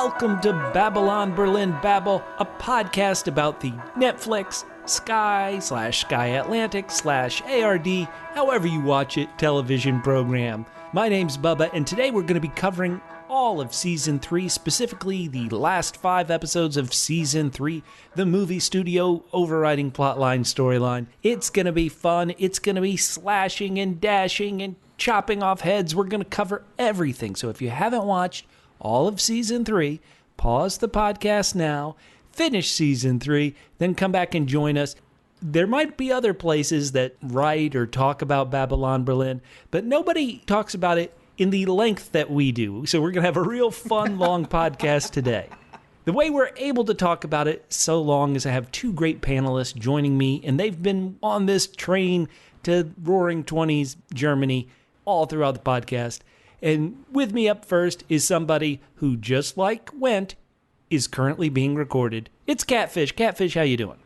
Welcome to Babylon Berlin Babble, a podcast about the Netflix, Sky Atlantic /ARD, however you watch it, television program. My name's Bubba, and today we're going to be covering all of Season 3, specifically the last 5 episodes of Season 3, the movie studio overriding plotline storyline. It's going to be fun. It's going to be slashing and dashing and chopping off heads. We're going to cover everything. So if you haven't watched all of Season 3, pause the podcast now, finish Season 3, then come back and join us. There might be other places that write or talk about Babylon Berlin, but nobody talks about it in the length that we do. So we're going to have a real fun, long podcast today. The way we're able to talk about it so long is I have 2 great panelists joining me, and they've been on this train to Roaring Twenties Germany all throughout the podcast. And with me up first is somebody who, just like Wendt, is currently being recorded. It's Catfish. Catfish, how you doing?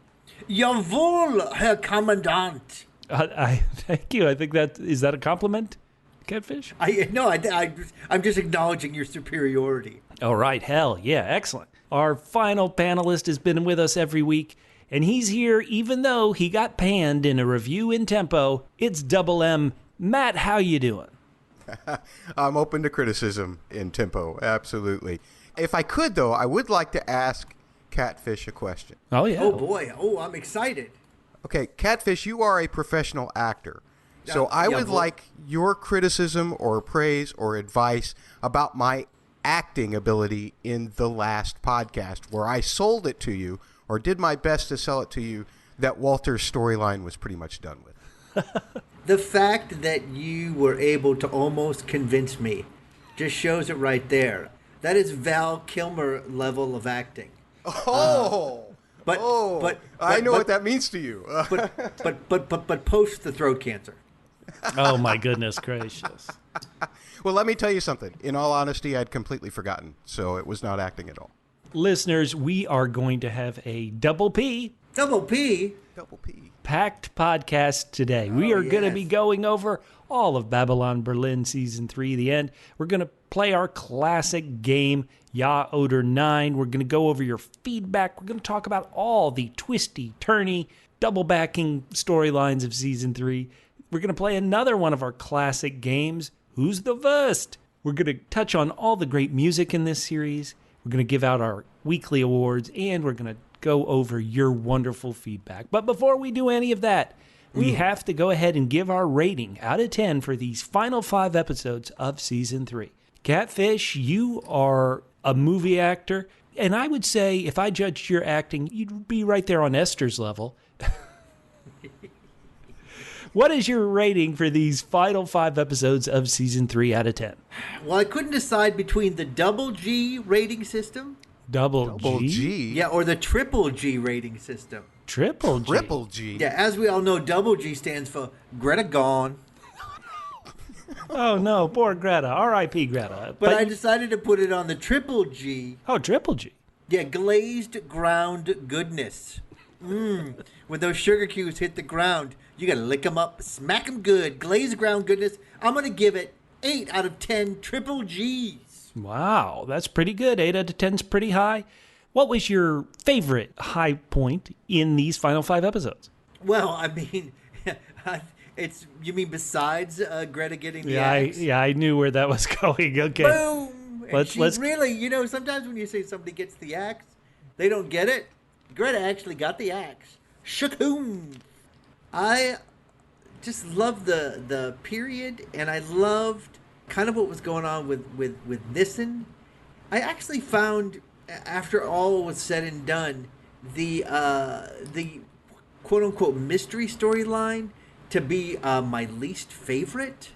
Jawohl, Herr Kommandant. Thank you. I think is that a compliment, Catfish? I'm just acknowledging your superiority. All right. Hell yeah. Excellent. Our final panelist has been with us every week, and he's here even though he got panned in a review in Tempo. It's Double M. Matt, how you doing? I'm open to criticism in Tempo, absolutely. If I could, though, I would like to ask Catfish a question. Oh, yeah. Oh, boy. Oh, I'm excited. Okay, Catfish, you are a professional actor. So I would like your criticism or praise or advice about my acting ability in the last podcast, where I sold it to you, or did my best to sell it to you, that Walter's storyline was pretty much done with. The fact that you were able to almost convince me just shows it right there. That is Val Kilmer level of acting. But I know what that means to you. but post the throat cancer. Oh, my goodness gracious. Well, let me tell you something. In all honesty, I'd completely forgotten, so it was not acting at all. Listeners, we are going to have a double P packed podcast today. We are going to be going over all of Babylon Berlin Season 3, the end. We're going to play our classic game, Ja oder Nein. We're going to go over your feedback. We're going to talk about all the twisty, turny, double-backing storylines of Season 3. We're going to play another one of our classic games, Who's the Wurst? We're going to touch on all the great music in this series. We're going to give out our weekly awards, and we're going to go over your wonderful feedback. But before we do any of that, we have to go ahead and give our rating out of 10 for these final 5 episodes of Season 3. Catfish, you are a movie actor, and I would say if I judged your acting, you'd be right there on Esther's level. What is your rating for these final 5 episodes of Season 3 out of 10? Well, I couldn't decide between the double G rating system. Double G? Yeah, or the triple G rating system. Triple G? Yeah, as we all know, double G stands for Greta gone. Oh, no, poor Greta. R.I.P. Greta. But I decided to put it on the triple G. Oh, triple G. Yeah, glazed ground goodness. When those sugar cubes hit the ground, you got to lick them up, smack them good. Glazed ground goodness. I'm going to give it 8 out of 10 triple Gs. Wow, that's pretty good. 8 out of 10 is pretty high. What was your favorite high point in these final 5 episodes? Well, I mean, you mean besides Greta getting the axe? I knew where that was going. Okay. Boom! Let's really, sometimes when you say somebody gets the axe, they don't get it. Greta actually got the axe. Shakoom! I just loved the period, and I loved kind of what was going on with Nyseen. I actually found, after all was said and done, the quote-unquote mystery storyline to be my least favorite.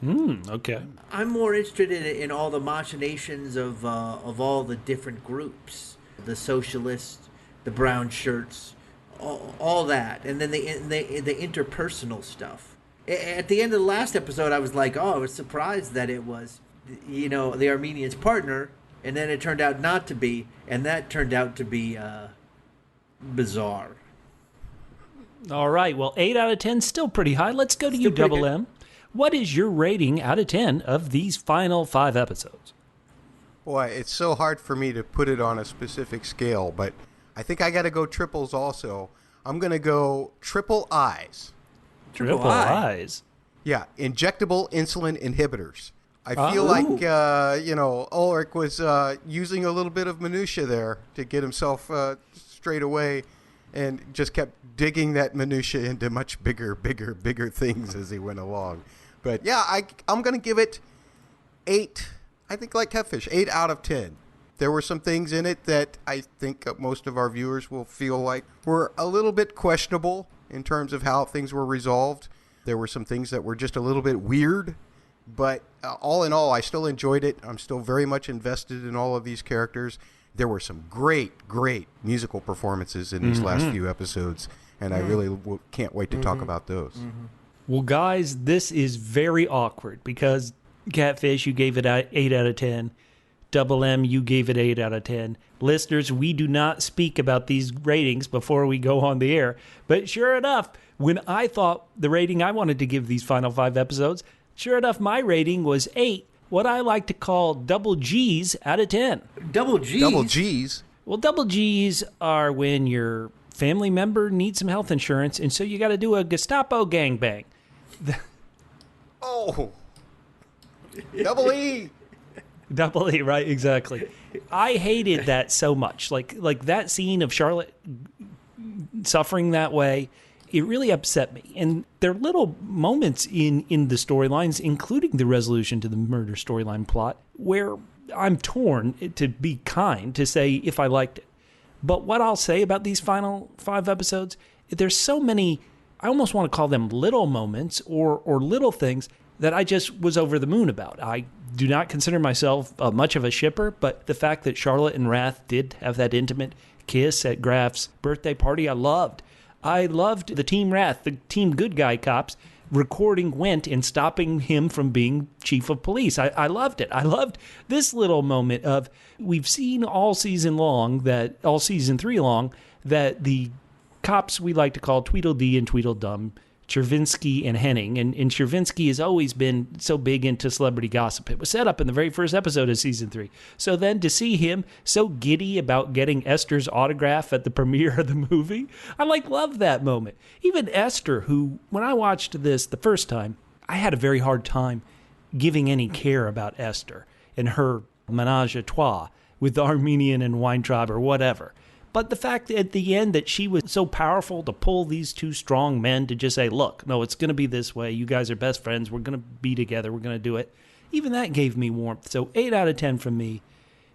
Okay. I'm more interested in all the machinations of all the different groups. The socialists, the brown shirts, all that. And then the interpersonal stuff. At the end of the last episode, I was like, I was surprised that it was, the Armenian's partner, and then it turned out not to be, and that turned out to be bizarre. All right, well, 8 out of 10 still pretty high. Let's go to you, Double M. What is your rating out of 10 of these final 5 episodes? Boy, it's so hard for me to put it on a specific scale, but I think I got to go triples also. I'm going to go triple I's. Triple I's? Yeah, injectable insulin inhibitors. I feel like, Ulrich was using a little bit of minutia there to get himself straight away and just kept digging that minutia into much bigger things as he went along. But yeah, I'm going to give it 8. I think like Catfish, 8 out of 10. There were some things in it that I think most of our viewers will feel like were a little bit questionable in terms of how things were resolved. There were some things that were just a little bit weird. But all in all, I still enjoyed it. I'm still very much invested in all of these characters. There were some great musical performances in these last few episodes, and I really can't wait to talk about those. Well, guys, this is very awkward because Catfish, you gave it 8 out of 10. Double M, you gave it 8 out of 10. Listeners, we do not speak about these ratings before we go on the air. But sure enough, when I thought the rating I wanted to give these final 5 episodes, sure enough, my rating was 8, what I like to call double G's out of 10. Double G's? Double G's? Well, double G's are when your family member needs some health insurance, and so you got to do a Gestapo gangbang. Oh. Double E. Double E, right? Exactly. I hated that so much. Like that scene of Charlotte suffering that way, it really upset me. And there are little moments in the storylines, including the resolution to the murder storyline plot, where I'm torn, to be kind, to say if I liked it. But what I'll say about these final 5 episodes, there's so many, I almost want to call them little moments or little things that I just was over the moon about. I do not consider myself much of a shipper, but the fact that Charlotte and Rath did have that intimate kiss at Graf's birthday party, I loved. I loved the Team Rath, the Team Good Guy cops, recording Wendt and stopping him from being chief of police. I loved it. I loved this little moment of, we've seen all season 3 long, that the cops we like to call Tweedledee and Tweedledum, Chervinsky and Henning, and Chervinsky has always been so big into celebrity gossip. It was set up in the very first episode of season 3. So then to see him so giddy about getting Esther's autograph at the premiere of the movie, I love that moment. Even Esther, who, when I watched this the first time, I had a very hard time giving any care about Esther and her menage a trois with the Armenian and Weintraub or whatever. But the fact at the end that she was so powerful to pull these 2 strong men to just say, look, no, it's going to be this way. You guys are best friends. We're going to be together. We're going to do it. Even that gave me warmth. So 8 out of 10 from me.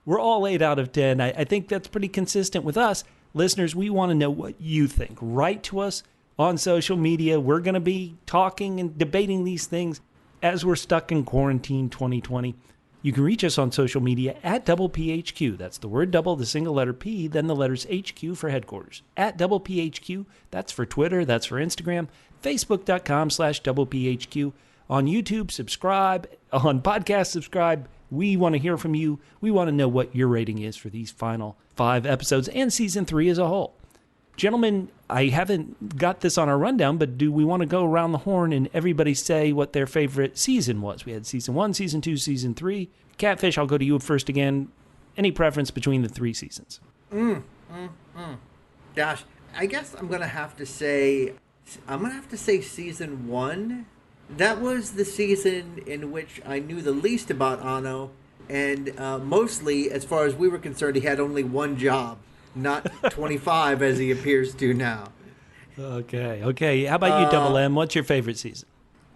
We're all 8 out of 10. I think that's pretty consistent with us. Listeners, we want to know what you think. Write to us on social media. We're going to be talking and debating these things as we're stuck in quarantine 2020. You can reach us on social media at DoublePHQ. That's the word double, the single letter P, then the letters HQ for headquarters. At DoublePHQ, that's for Twitter, that's for Instagram, Facebook.com/DoublePHQ. On YouTube, subscribe. On podcast, subscribe. We want to hear from you. We want to know what your rating is for these final 5 episodes and season 3 as a whole. Gentlemen, I haven't got this on our rundown, but do we want to go around the horn and everybody say what their favorite season was? We had season 1, season 2, season 3. Catfish, I'll go to you first again. Any preference between the 3 seasons? Gosh, I guess I'm going to have to say season 1. That was the season in which I knew the least about Anno, and mostly, as far as we were concerned, he had only one job. Not 25 as he appears to now. Okay. How about you, Double M? What's your favorite season?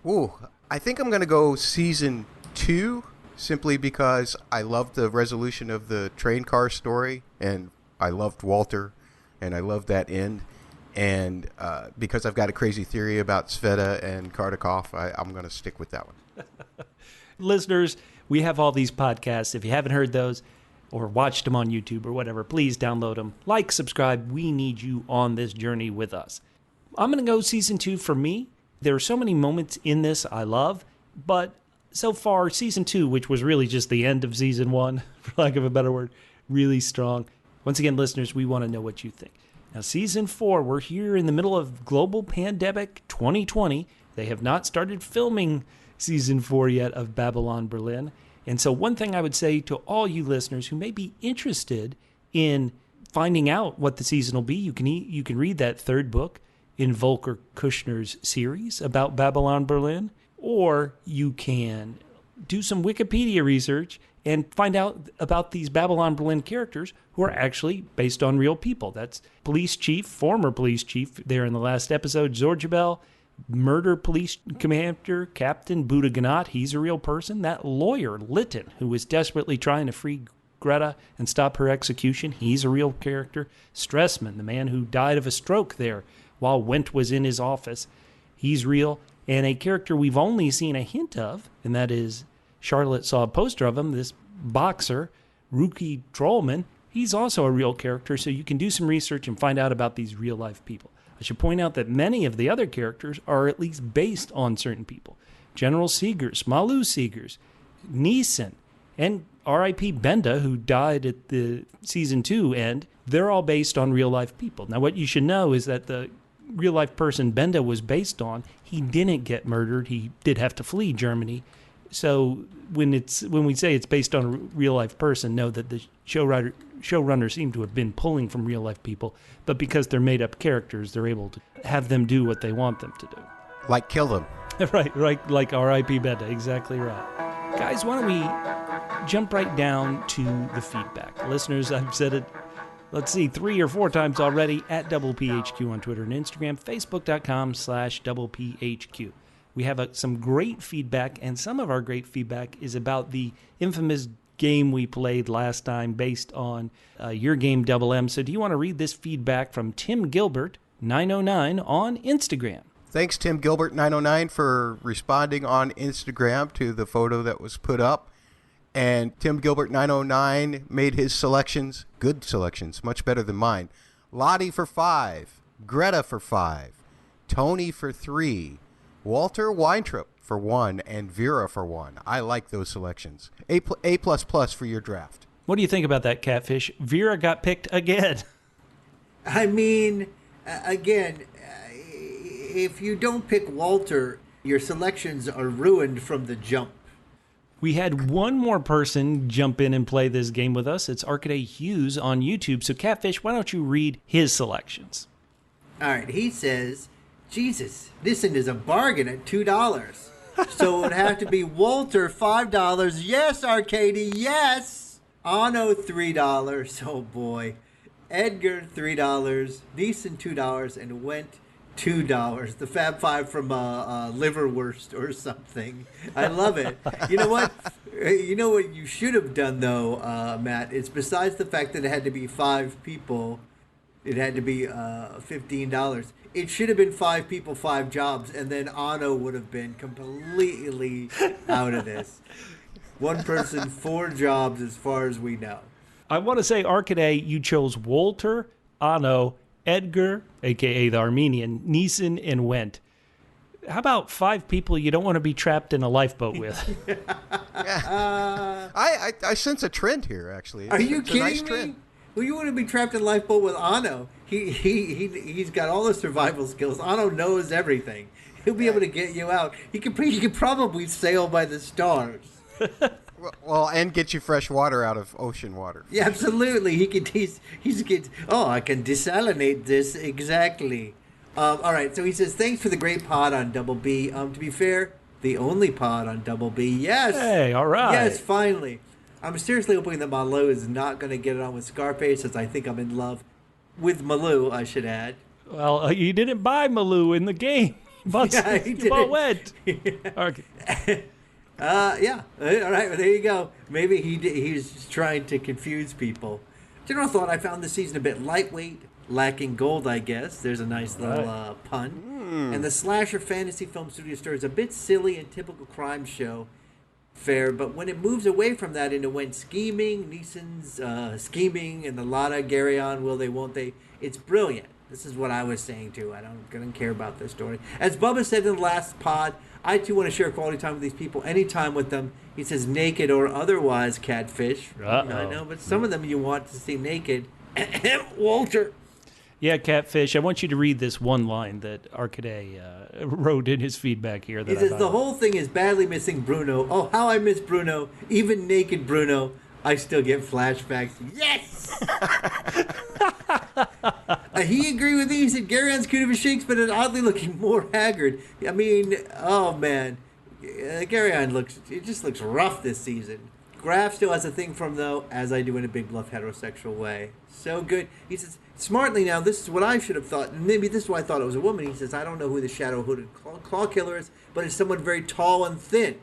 Ooh, I think I'm going to go season 2, simply because I loved the resolution of the train car story, and I loved Walter, and I loved that end. And because I've got a crazy theory about Sveta and Kardakov, I'm going to stick with that one. Listeners, we have all these podcasts. If you haven't heard those, or watched them on YouTube or whatever, please download them. Like, subscribe. We need you on this journey with us. I'm going to go season 2 for me. There are so many moments in this I love, but so far, season 2, which was really just the end of season 1, for lack of a better word, really strong. Once again, listeners, we want to know what you think. Now, season 4, we're here in the middle of global pandemic 2020. They have not started filming season 4 yet of Babylon Berlin. And so one thing I would say to all you listeners who may be interested in finding out what the season will be, you can read that third book in Volker Kutscher's series about Babylon Berlin, or you can do some Wikipedia research and find out about these Babylon Berlin characters who are actually based on real people. That's police chief, former police chief there in the last episode, Zorjabel, murder police commander, Captain Buddha Ganat, he's a real person. That lawyer, Litton, who was desperately trying to free Greta and stop her execution, he's a real character. Stressman, the man who died of a stroke there while Wendt was in his office, he's real. And a character we've only seen a hint of, and that is Charlotte saw a poster of him, this boxer, Rookie Trollman, he's also a real character, so you can do some research and find out about these real-life people. I should point out that many of the other characters are at least based on certain people. General Seegers, Malu Seegers, Nyseen, and R.I.P. Benda, who died at the Season 2 end, they're all based on real-life people. Now, what you should know is that the real-life person Benda was based on, he didn't get murdered. He did have to flee Germany. So when we say it's based on a real-life person, know that the showrunners seem to have been pulling from real-life people, but because they're made-up characters, they're able to have them do what they want them to do. Like kill them. Right, like R.I.P. Benda, exactly right. Guys, why don't we jump right down to the feedback? Listeners, I've said it, 3 or 4 times already, at PHQ on Twitter and Instagram, facebook.com/PHQ. We have some great feedback, and some of our great feedback is about the infamous game we played last time based on your game, Double M. So do you want to read this feedback from Tim Gilbert, 909, on Instagram? Thanks, Tim Gilbert, 909, for responding on Instagram to the photo that was put up. And Tim Gilbert, 909, made his selections, good selections, much better than mine. Lottie for 5, Greta for 5, Tony for 3, Walter Weintraub for 1, and Vera for 1. I like those selections. A++ for your draft. What do you think about that, Catfish? Vera got picked again. I mean, again, if you don't pick Walter, your selections are ruined from the jump. We had one more person jump in and play this game with us. It's Arcaday Hughes on YouTube. So, Catfish, why don't you read his selections? All right, he says, Jesus, this one is a bargain at $2. So it would have to be Walter, $5. Yes, Arcady, yes. Anno, $3. Oh, boy. Edgar, $3. Nyseen, $2. And Wendt, $2. The Fab Five from Liverwurst or something. I love it. You know what? You know what you should have done, though, Matt? It's besides the fact that it had to be 5 people, it had to be $15. It should have been 5 people, 5 jobs, and then Anno would have been completely out of this. 1 person, 4 jobs, as far as we know. I want to say, Arcaday, you chose Walter, Anno, Edgar, a.k.a. the Armenian, Nyseen, and Wendt. How about 5 people you don't want to be trapped in a lifeboat with? I sense a trend here, actually. Are you kidding nice me? Trend. Well, you want to be trapped in a lifeboat with Anno. He's got all the survival skills. Anno knows everything. He'll be able to get you out. He could probably sail by the stars. Well, and get you fresh water out of ocean water. Yeah, absolutely. I can desalinate this exactly. All right. So he says, thanks for the great pod on Double B. To be fair, the only pod on Double B. Yes. Hey, all right. Yes, finally. I'm seriously hoping that Malu is not going to get it on with Scarface, as I think I'm in love with Malu, I should add. Well, you didn't buy Malu in the game. You bought Wendt. Okay. Yeah. All right. Well, there you go. Maybe he's just trying to confuse people. General thought, I found this season a bit lightweight, lacking gold, I guess. There's a nice little pun. And the slasher fantasy film studio story is a bit silly and typical crime show fare, but when it moves away from that into when scheming, Nyseen's scheming, and the Lotta, Garyon, will they, won't they, it's brilliant. This is what I was saying, too. I don't care about this story. As Bubba said in the last pod, I, too, want to share quality time with these people, any time with them. He says naked or otherwise, Catfish. I know, but some of them you want to see naked. Walter. Yeah, Catfish, I want you to read this one line that Arcade wrote in his feedback here. He says, the whole thing is badly missing Bruno. Oh, how I miss Bruno. Even naked Bruno. I still get flashbacks. Yes! He agreed with me. He said, Gary On's cute of a shakes, but an oddly looking more haggard. I mean, oh, man. Gary On just looks rough this season. Graf still has a thing for him, though, as I do in a big bluff heterosexual way. So good. He says, smartly now, this is what I should have thought, and maybe this is why I thought it was a woman. He says, I don't know who the shadow-hooded claw killer is, but it's someone very tall and thin.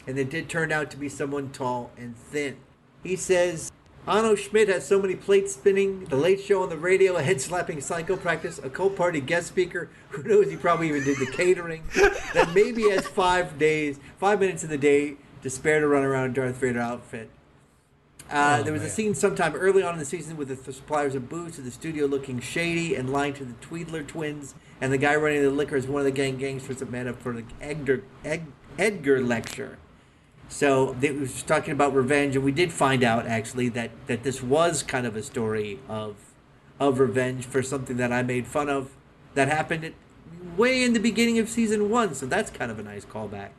And it did turn out to be someone tall and thin. He says, Arno Schmidt has so many plates spinning, the late show on the radio, a head-slapping psycho practice, a cult party guest speaker, who knows, he probably even did the catering, that maybe has 5 minutes in the day to spare to run around Darth Vader outfit. There was a scene sometime early on in the season with the suppliers of booze to the studio looking shady and lying to the Tweedler twins, and the guy running the liquor is one of the gangsters that met up for the Edgar lecture. So it was talking about revenge, and we did find out actually that this was kind of a story of revenge for something that I made fun of that happened way in the beginning of season 1. So that's kind of a nice callback.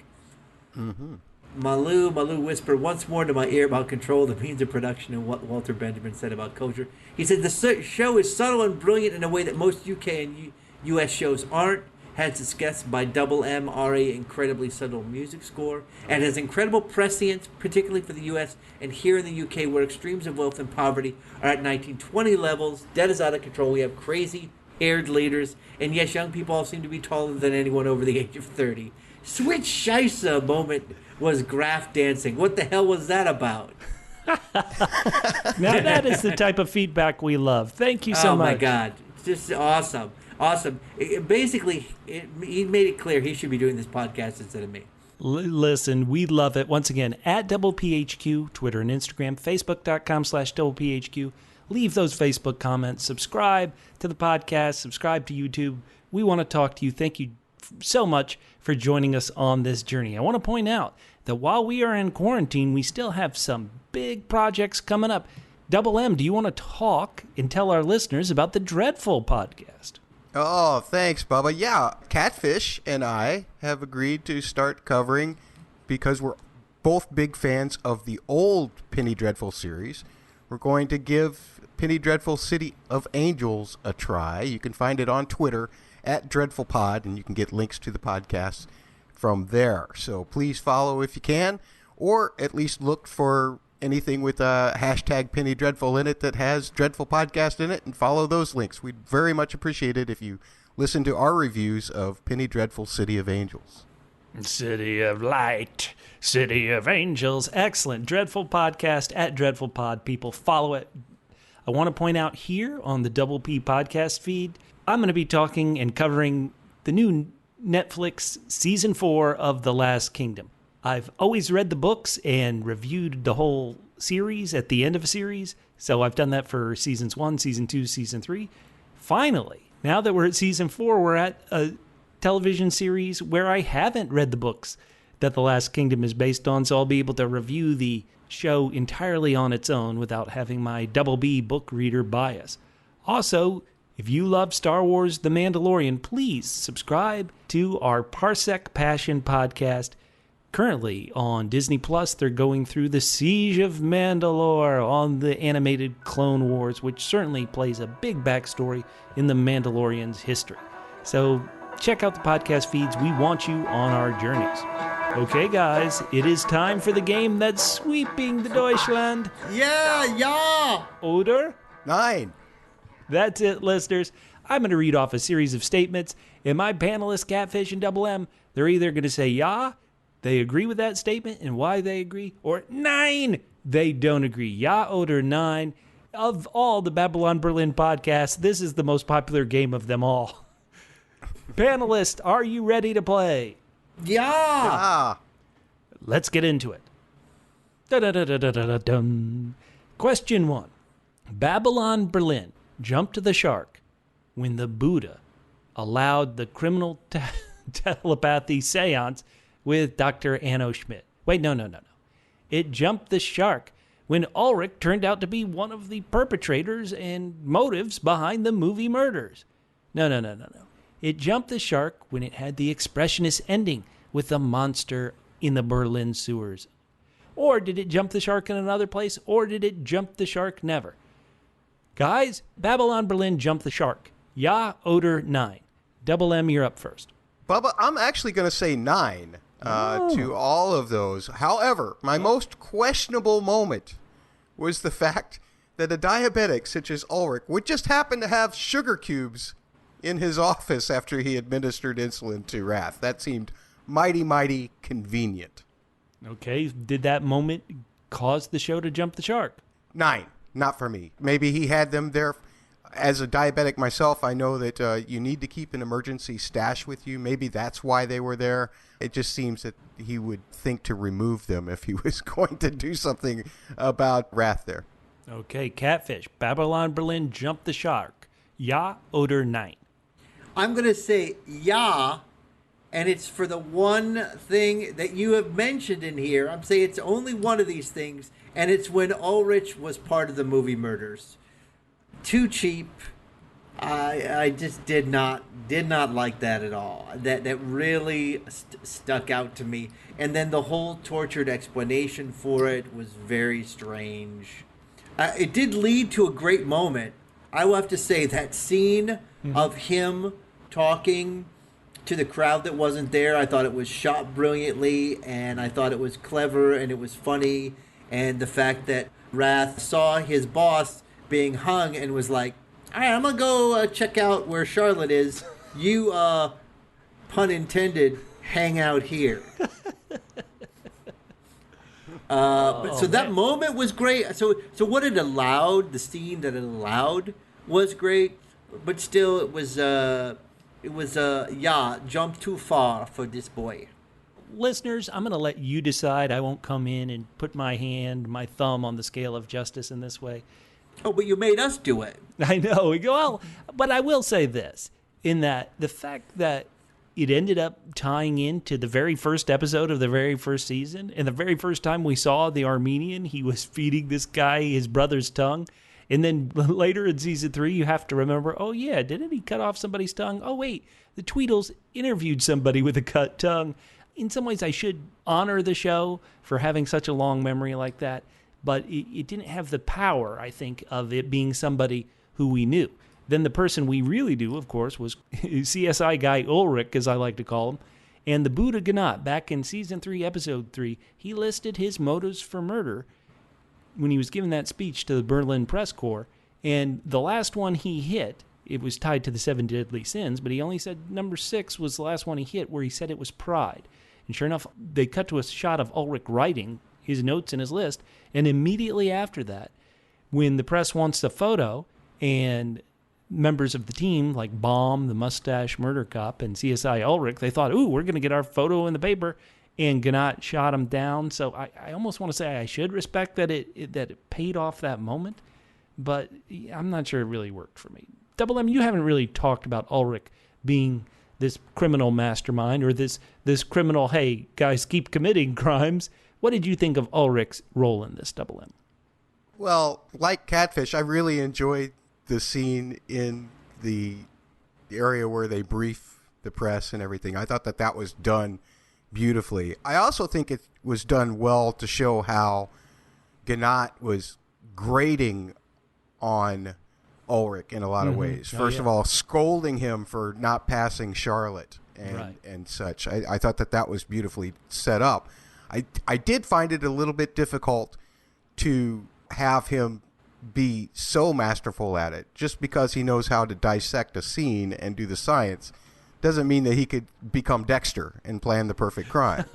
Mm-hmm. Malou whispered once more to my ear about control, the means of production, and what Walter Benjamin said about culture. He said the show is subtle and brilliant in a way that most UK and US shows aren't. Has success by Double M, RA, incredibly subtle music score, and has incredible prescience, particularly for the US and here in the UK, where extremes of wealth and poverty are at 1920 levels. Debt is out of control. We have crazy haired leaders, and yes, young people all seem to be taller than anyone over the age of 30. Switch Scheisse moment was Graf dancing. What the hell was that about? Now that is the type of feedback we love. Thank you so much. Oh my God, it's just awesome. Awesome. He made it clear he should be doing this podcast instead of me. Listen, we love it. Once again, at DoublePHQ, Twitter and Instagram, Facebook.com/DoublePHQ. Leave those Facebook comments. Subscribe to the podcast. Subscribe to YouTube. We want to talk to you. Thank you so much for joining us on this journey. I want to point out that while we are in quarantine, we still have some big projects coming up. Double M, do you want to talk and tell our listeners about the Dreadful podcast? Oh, thanks, Bubba. Yeah, Catfish and I have agreed to start covering, because we're both big fans of the old Penny Dreadful series. We're going to give Penny Dreadful City of Angels a try. You can find it on Twitter at DreadfulPod, and you can get links to the podcast from there. So please follow if you can, or at least look for anything with hashtag Penny Dreadful in it that has Dreadful Podcast in it, and follow those links. We'd very much appreciate it if you listen to our reviews of Penny Dreadful City of Angels. City of Light, City of Angels. Excellent. Dreadful Podcast at Dreadful Pod. People, follow it. I want to point out here on the Double P podcast feed, I'm going to be talking and covering the new Netflix Season 4 of The Last Kingdom. I've always read the books and reviewed the whole series at the end of a series, so I've done that for Seasons 1, Season 2, Season 3. Finally, now that we're at Season 4, we're at a television series where I haven't read the books that The Last Kingdom is based on, so I'll be able to review the show entirely on its own without having my Double B book reader bias. Also, if you love Star Wars The Mandalorian, please subscribe to our Parsec Passion podcast. Currently on Disney Plus, they're going through the Siege of Mandalore on the animated Clone Wars, which certainly plays a big backstory in the Mandalorian's history. So check out the podcast feeds. We want you on our journeys. Okay, guys, it is time for the game that's sweeping the Deutschland. Yeah. Oder? Nein. That's it, listeners. I'm going to read off a series of statements, and my panelists, Catfish and Double M, they're either going to say yeah, they agree with that statement and why they agree, or Nein, they don't agree. Ja oder Nein. Of all the Babylon Berlin podcasts, this is the most popular game of them all. Panelists, are you ready to play? Yeah. Let's get into it. Da-da-da-da-da-da-dum. Question 1. Babylon Berlin jumped the shark when the Buddha allowed the criminal telepathy seance with Dr. Anno Schmidt. Wait, no. It jumped the shark when Ulrich turned out to be one of the perpetrators and motives behind the movie murders. No. It jumped the shark when it had the expressionist ending with the monster in the Berlin sewers. Or did it jump the shark in another place? Or did it jump the shark never? Guys, Babylon Berlin jumped the shark. Ja oder nein? Double M, you're up first. Bubba, I'm actually going to say 9 to all of those. However, my most questionable moment was the fact that a diabetic such as Ulrich would just happen to have sugar cubes in his office after he administered insulin to Rath. That seemed mighty, mighty convenient. Okay, did that moment cause the show to jump the shark? 9, not for me. Maybe he had them there. As a diabetic myself, I know that you need to keep an emergency stash with you. Maybe that's why they were there. It just seems that he would think to remove them if he was going to do something about Rath there. Okay, Catfish, Babylon Berlin jumped the shark. Ja oder nein? I'm going to say ja, and it's for the one thing that you have mentioned in here. I'm saying it's only one of these things, and it's when Ulrich was part of the movie murders. Too cheap. I just did not like that at all. That really stuck out to me. And then the whole tortured explanation for it was very strange. It did lead to a great moment. I will have to say that scene of him talking to the crowd that wasn't there, I thought it was shot brilliantly, and I thought it was clever, and it was funny. And the fact that Rath saw his boss being hung and was like, all right, I'm going to go check out where Charlotte is. You, pun intended, hang out here. That moment was great. So what it allowed, the scene that it allowed was great, but still it was jump too far for this boy. Listeners, I'm going to let you decide. I won't come in and put my thumb on the scale of justice in this way. Oh, but you made us do it. I know. Well, but I will say this, in that the fact that it ended up tying into the very first episode of the very first season, and the very first time we saw the Armenian, he was feeding this guy his brother's tongue. And then later in season 3, you have to remember, oh yeah, didn't he cut off somebody's tongue? Oh wait, the Tweedles interviewed somebody with a cut tongue. In some ways, I should honor the show for having such a long memory like that. But it didn't have the power, I think, of it being somebody who we knew. Then the person we really knew, of course, was CSI guy Ulrich, as I like to call him. And the Buddha Ganat, back in season 3, episode 3, he listed his motives for murder when he was giving that speech to the Berlin press corps. And the last one he hit, it was tied to the 7 deadly sins, but he only said number 6 was the last one he hit, where he said it was pride. And sure enough, they cut to a shot of Ulrich writing his notes in his list, and immediately after that, when the press wants a photo, and members of the team, like Baum, the mustache murder cop, and CSI Ulrich, they thought, ooh, we're going to get our photo in the paper, and Ganat shot him down. So I almost want to say I should respect that it paid off that moment, but I'm not sure it really worked for me. Double M, you haven't really talked about Ulrich being this criminal mastermind, or this criminal, hey, guys, keep committing crimes. What did you think of Ulrich's role in this, Double M? Well, like Catfish, I really enjoyed the scene in the area where they brief the press and everything. I thought that was done beautifully. I also think it was done well to show how Ganat was grading on Ulrich in a lot of ways. First of all, scolding him for not passing Charlotte and such. I thought that was beautifully set up. I did find it a little bit difficult to have him be so masterful at it. Just because he knows how to dissect a scene and do the science doesn't mean that he could become Dexter and plan the perfect crime,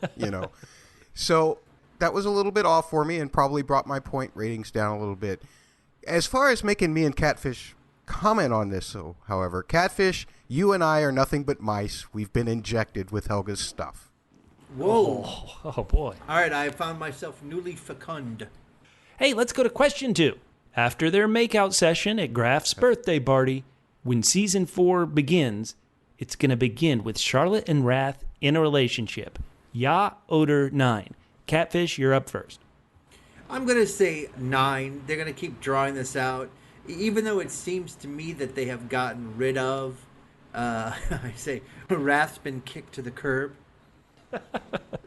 So that was a little bit off for me and probably brought my point ratings down a little bit. As far as making me and Catfish comment on this, however, Catfish, you and I are nothing but mice. We've been injected with Helga's stuff. Whoa. Oh, boy. All right, I found myself newly fecund. Hey, let's go to question 2. After their makeout session at Graf's birthday party, when season 4 begins, it's going to begin with Charlotte and Rath in a relationship. Ja oder nein? Catfish, you're up first. I'm going to say 9. They're going to keep drawing this out. Even though it seems to me that they have gotten rid of, I say, Rath's been kicked to the curb.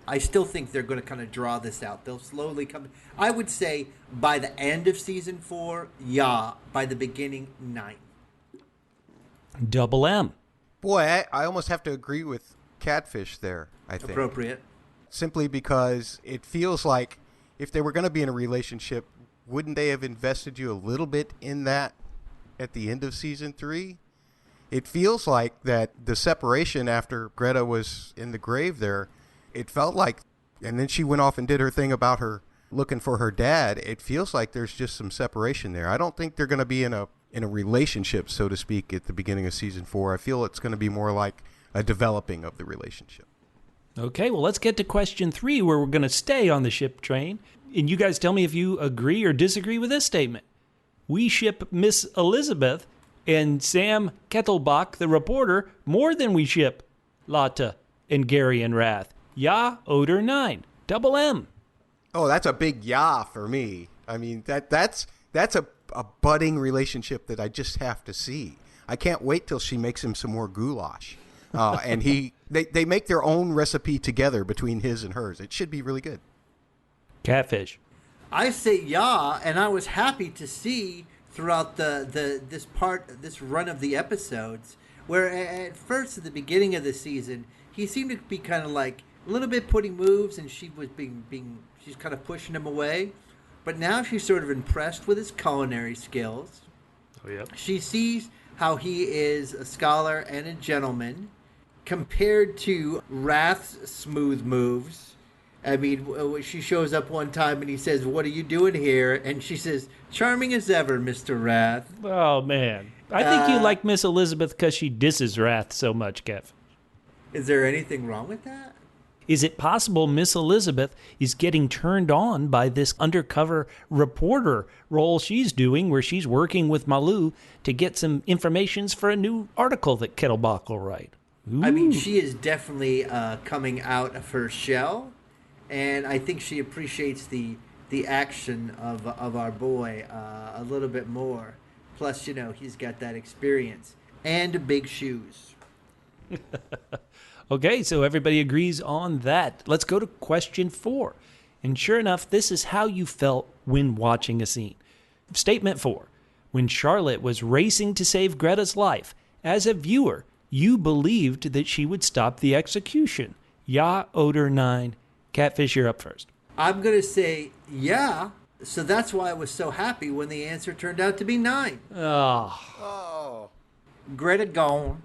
I still think they're going to kind of draw this out. They'll slowly come. I would say by the end of season 4, yeah. By the beginning, 9. Double M. Boy, I almost have to agree with Catfish there, I think. Appropriate. Simply because it feels like if they were going to be in a relationship, wouldn't they have invested you a little bit in that at the end of season 3? It feels like that the separation after Greta was in the grave there, it felt like, and then she went off and did her thing about her looking for her dad. It feels like there's just some separation there. I don't think they're going to be in a relationship, so to speak, at the beginning of season 4. I feel it's going to be more like a developing of the relationship. Okay, well, let's get to question 3, where we're going to stay on the ship train. And you guys tell me if you agree or disagree with this statement. We ship Miss Elizabeth and Sam Kettelbach, the reporter, more than we ship Lotte and Gary and Rath. Ja oder nein? Double M. Oh, that's a big ja for me. I mean, that's a budding relationship that I just have to see. I can't wait till she makes him some more goulash. And they make their own recipe together between his and hers. It should be really good. Catfish. I say yeah, and I was happy to see throughout this run of the episodes, where at first at the beginning of the season, he seemed to be kind of like a little bit putting moves, and she was she's kind of pushing him away. But now she's sort of impressed with his culinary skills. Oh, yeah. She sees how he is a scholar and a gentleman compared to Rath's smooth moves. I mean, she shows up one time and he says, "What are you doing here?" And she says, "Charming as ever, Mr. Rath." Oh, man. I think you like Miss Elizabeth because she disses Rath so much, Kev. Is there anything wrong with that? Is it possible Miss Elizabeth is getting turned on by this undercover reporter role she's doing, where she's working with Malou to get some informations for a new article that Kettelbach will write? Ooh. I mean, she is definitely coming out of her shell, and I think she appreciates the action of our boy a little bit more. Plus, you know, he's got that experience and big shoes. Okay, so everybody agrees on that. Let's go to question 4. And sure enough, this is how you felt when watching a scene. Statement 4. When Charlotte was racing to save Greta's life, as a viewer, you believed that she would stop the execution. Ja oder nein? Catfish, you're up first. I'm going to say yeah, so that's why I was so happy when the answer turned out to be 9. Oh. Greta gone.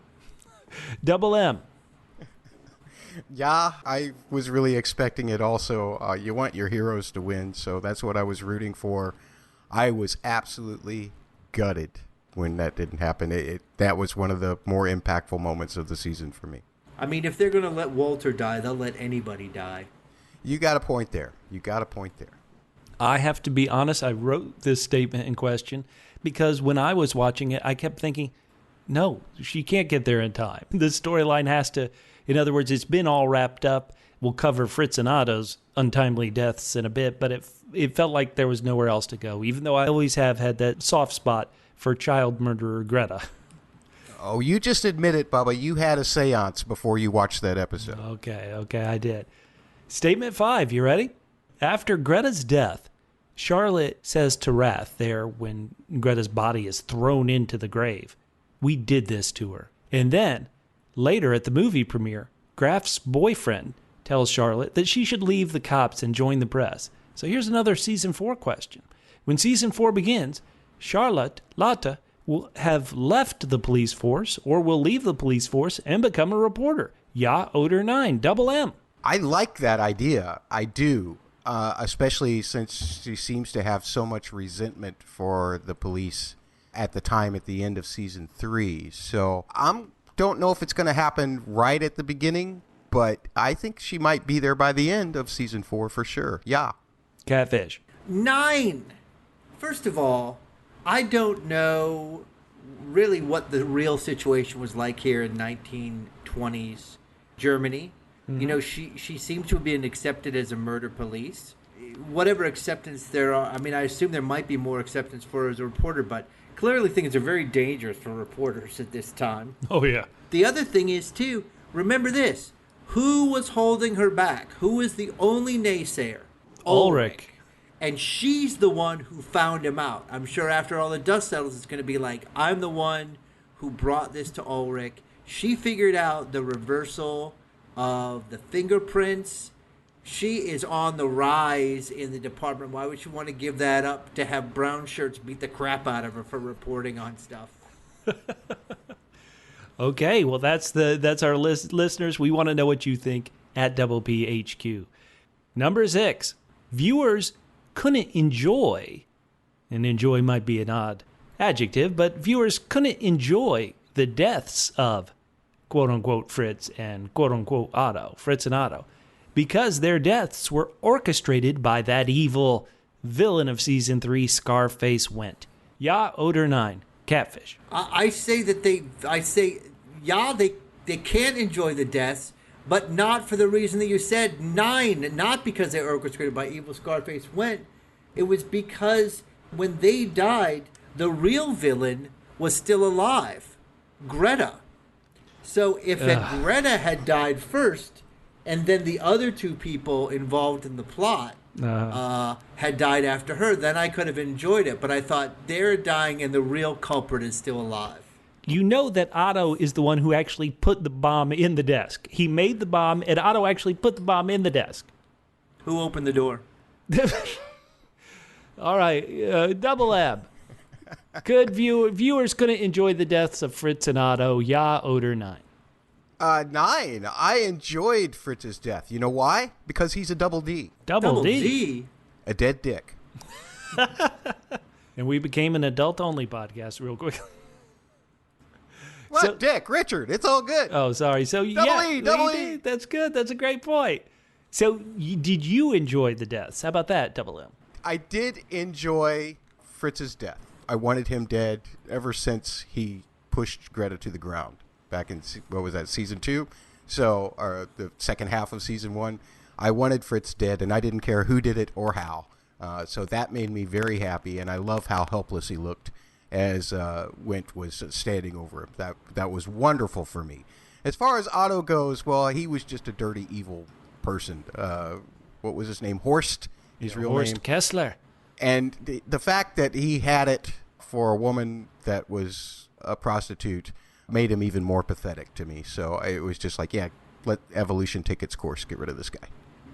Double M. Yeah, I was really expecting it also. You want your heroes to win, so that's what I was rooting for. I was absolutely gutted when that didn't happen. That was one of the more impactful moments of the season for me. I mean, if they're going to let Walter die, they'll let anybody die. You got a point there. I have to be honest, I wrote this statement in question because when I was watching it, I kept thinking, no, she can't get there in time. The storyline has to, in other words, it's been all wrapped up. We'll cover Fritz and Otto's untimely deaths in a bit, but it felt like there was nowhere else to go, even though I always have had that soft spot for child murderer Greta. Oh, you just admit it, Bubba. You had a seance before you watched that episode. Okay, I did. Statement 5, you ready? After Greta's death, Charlotte says to Rath there when Greta's body is thrown into the grave, "We did this to her." And then, later at the movie premiere, Graf's boyfriend tells Charlotte that she should leave the cops and join the press. So here's another season 4 question. When season 4 begins, Charlotte, Lotte, will have left the police force or will leave the police force and become a reporter. Ja oder nein? Double M. I like that idea. I do. Especially since she seems to have so much resentment for the police at the time at the end of season 3. So I don't know if it's going to happen right at the beginning, but I think she might be there by the end of season 4 for sure. Yeah. Catfish. 9. First of all, I don't know really what the real situation was like here in 1920s Germany. Mm-hmm. You know, she seems to have been accepted as a murder police. whatever acceptance there are, I mean, I assume there might be more acceptance for her as a reporter, but clearly things are very dangerous for reporters at this time. Oh, yeah. The other thing is, too, remember this. Who was holding her back? Who was the only naysayer? Ulrich. And she's the one who found him out. I'm sure after all the dust settles, it's going to be like, I'm the one who brought this to Ulrich. She figured out the reversal of the fingerprints. She is on the rise in the department. Why would you want to give that up to have brown shirts beat the crap out of her for reporting on stuff? Okay, well, that's our listeners. We want to know what you think at Double P HQ. Number 6, viewers couldn't enjoy, and enjoy might be an odd adjective, but viewers couldn't enjoy the deaths of quote-unquote Fritz and quote-unquote Otto, Fritz and Otto, because their deaths were orchestrated by that evil villain of Season 3, Scarface Wendt. Ja oder Nein? Catfish. I say that they can't enjoy the deaths, but not for the reason that you said. Nein, not because they were orchestrated by evil Scarface Wendt. It was because when they died, the real villain was still alive, Greta. So if Greta had died first, and then the other two people involved in the plot had died after her, then I could have enjoyed it. But I thought they're dying and the real culprit is still alive. You know that Otto is the one who actually put the bomb in the desk. He made the bomb, and Otto actually put the bomb in the desk. Who opened the door? All right, Double Ab. Could viewers couldn't enjoy the deaths of Fritz and Otto? Ja oder Nein? Nein. I enjoyed Fritz's death. You know why? Because he's a double D. Double D? A dead dick. And we became an adult-only podcast real quick. What, so, Dick? Richard, it's all good. Oh, sorry. So Double E. That's good. That's a great point. So did you enjoy the deaths? How about that, Double M? I did enjoy Fritz's death. I wanted him dead ever since he pushed Greta to the ground back in, what was that, Season 2? So, the second half of Season 1. I wanted Fritz dead, and I didn't care who did it or how. So that made me very happy, and I love how helpless he looked as Wendt was standing over him. That was wonderful for me. As far as Otto goes, well, he was just a dirty, evil person. What was his name? Horst? His real Horst name? Kessler. And the fact that he had it for a woman that was a prostitute made him even more pathetic to me. So it was just like, yeah, let evolution take its course. Get rid of this guy.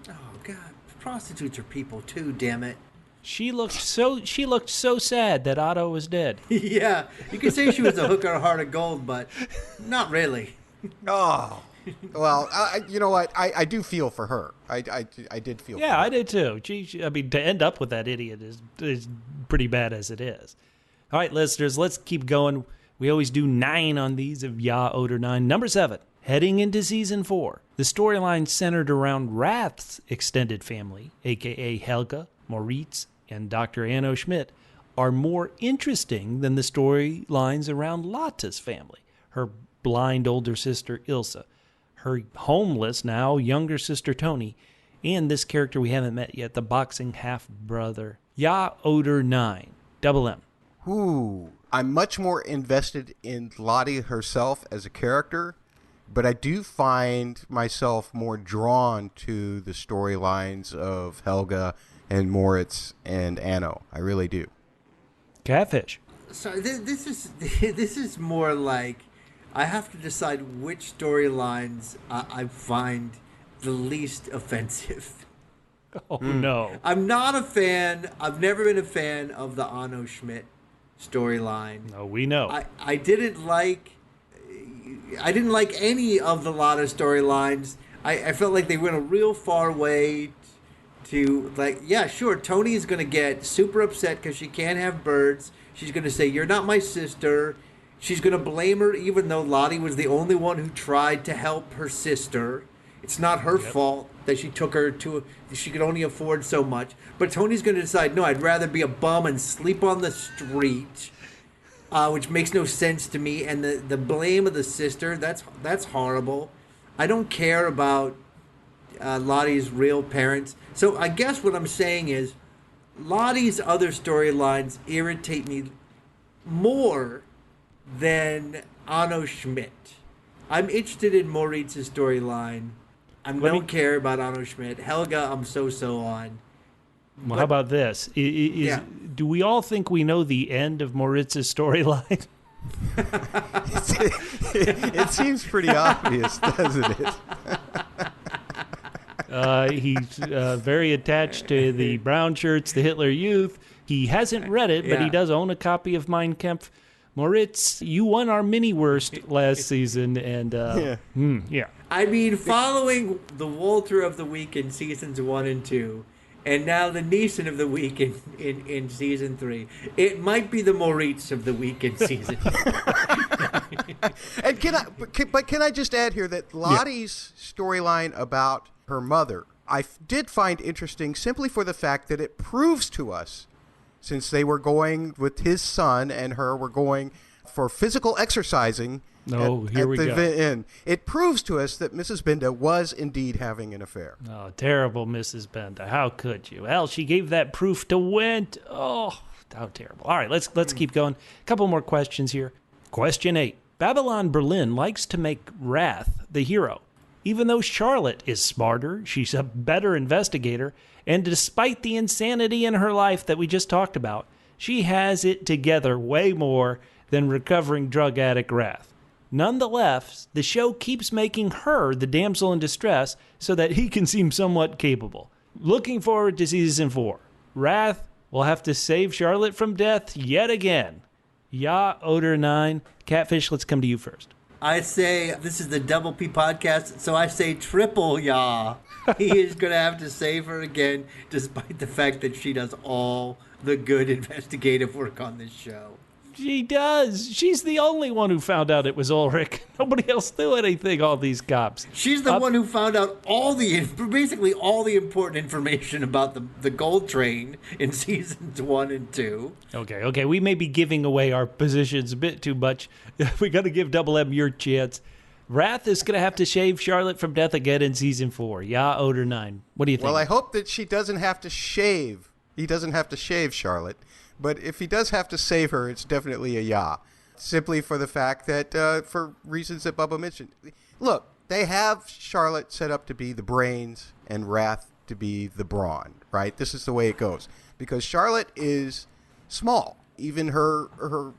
Oh, God. Prostitutes are people, too, damn it. She looked so sad that Otto was dead. Yeah, you could say she was a hooker, heart of gold, but not really. Oh, well, you know what? I do feel for her. I did feel. Yeah, for her. I did too. I mean, to end up with that idiot is pretty bad as it is. All right, listeners, let's keep going. We always do 9 on these of Ja oder Nein. Number 7, heading into Season 4, the storyline centered around Rath's extended family, a.k.a. Helga, Moritz, and Dr. Anno Schmidt, are more interesting than the storylines around Lotte's family, her blind older sister Ilse, her homeless now younger sister Toni, and this character we haven't met yet, the boxing half-brother. Ja oder Nein? Double M. Ooh, I'm much more invested in Lottie herself as a character, but I do find myself more drawn to the storylines of Helga and Moritz and Anno. I really do. Catfish. So this is more like I have to decide which storylines I find the least offensive. Oh, no. I'm not a fan. I've never been a fan of the Anno Schmidt storyline. No, we know. I didn't like any of the Lotta storylines. I felt like they went a real far way to, like, yeah, sure, Tony's going to get super upset because she can't have birds. She's going to say, you're not my sister. She's going to blame her even though Lottie was the only one who tried to help her sister. It's not her fault that she took her to, she could only afford so much. But Tony's going to decide, no, I'd rather be a bum and sleep on the street, which makes no sense to me. And the blame of the sister, that's horrible. I don't care about Lottie's real parents. So I guess what I'm saying is Lottie's other storylines irritate me more than Anno Schmidt. I'm interested in Moritz's storyline. I don't care about Anno Schmidt. Helga, I'm so on. Well, how about this? Do we all think we know the end of Moritz's storyline? It seems pretty obvious, doesn't it? He's very attached to the brown shirts, the Hitler Youth. He hasn't read it, but he does own a copy of Mein Kampf. Moritz, you won our mini Wurst last season, and I mean, following the Walter of the Week in seasons 1 and 2, and now the Nyseen of the Week in season 3, it might be the Moritz of the Week in season 3. And can I just add here that Lottie's storyline about her mother, I did find interesting simply for the fact that it proves to us, since they were going with his son and her were going for physical exercising at the inn. It proves to us that Mrs. Benda was indeed having an affair. Oh, terrible Mrs. Benda. How could you? Well, she gave that proof to Wendt. Oh, how terrible. All right, let's keep going. A couple more questions here. Question 8. Babylon Berlin likes to make Rath the hero. Even though Charlotte is smarter, she's a better investigator, and despite the insanity in her life that we just talked about, she has it together way more than recovering drug addict Rath. Nonetheless, the show keeps making her the damsel in distress so that he can seem somewhat capable. Looking forward to season 4. Rath will have to save Charlotte from death yet again. Ja oder Nein? Catfish, let's come to you first. I say, this is the Double P podcast, so I say triple ya. He is going to have to save her again, despite the fact that she does all the good investigative work on this show. She does. She's the only one who found out it was Ulrich. Nobody else knew anything, all these cops. She's the one who found out basically all the important information about the gold train in seasons 1 and 2. Okay. We may be giving away our positions a bit too much. We got to give Double M your chance. Rath is going to have to shave Charlotte from death again in season 4. Ja oder Nein? What do you think? Well, I hope that she doesn't have to shave. He doesn't have to shave Charlotte. But if he does have to save her, it's definitely a ja. Simply for the fact that, for reasons that Bubba mentioned. Look, they have Charlotte set up to be the brains and Rath to be the brawn, right? This is the way it goes. Because Charlotte is small. Even her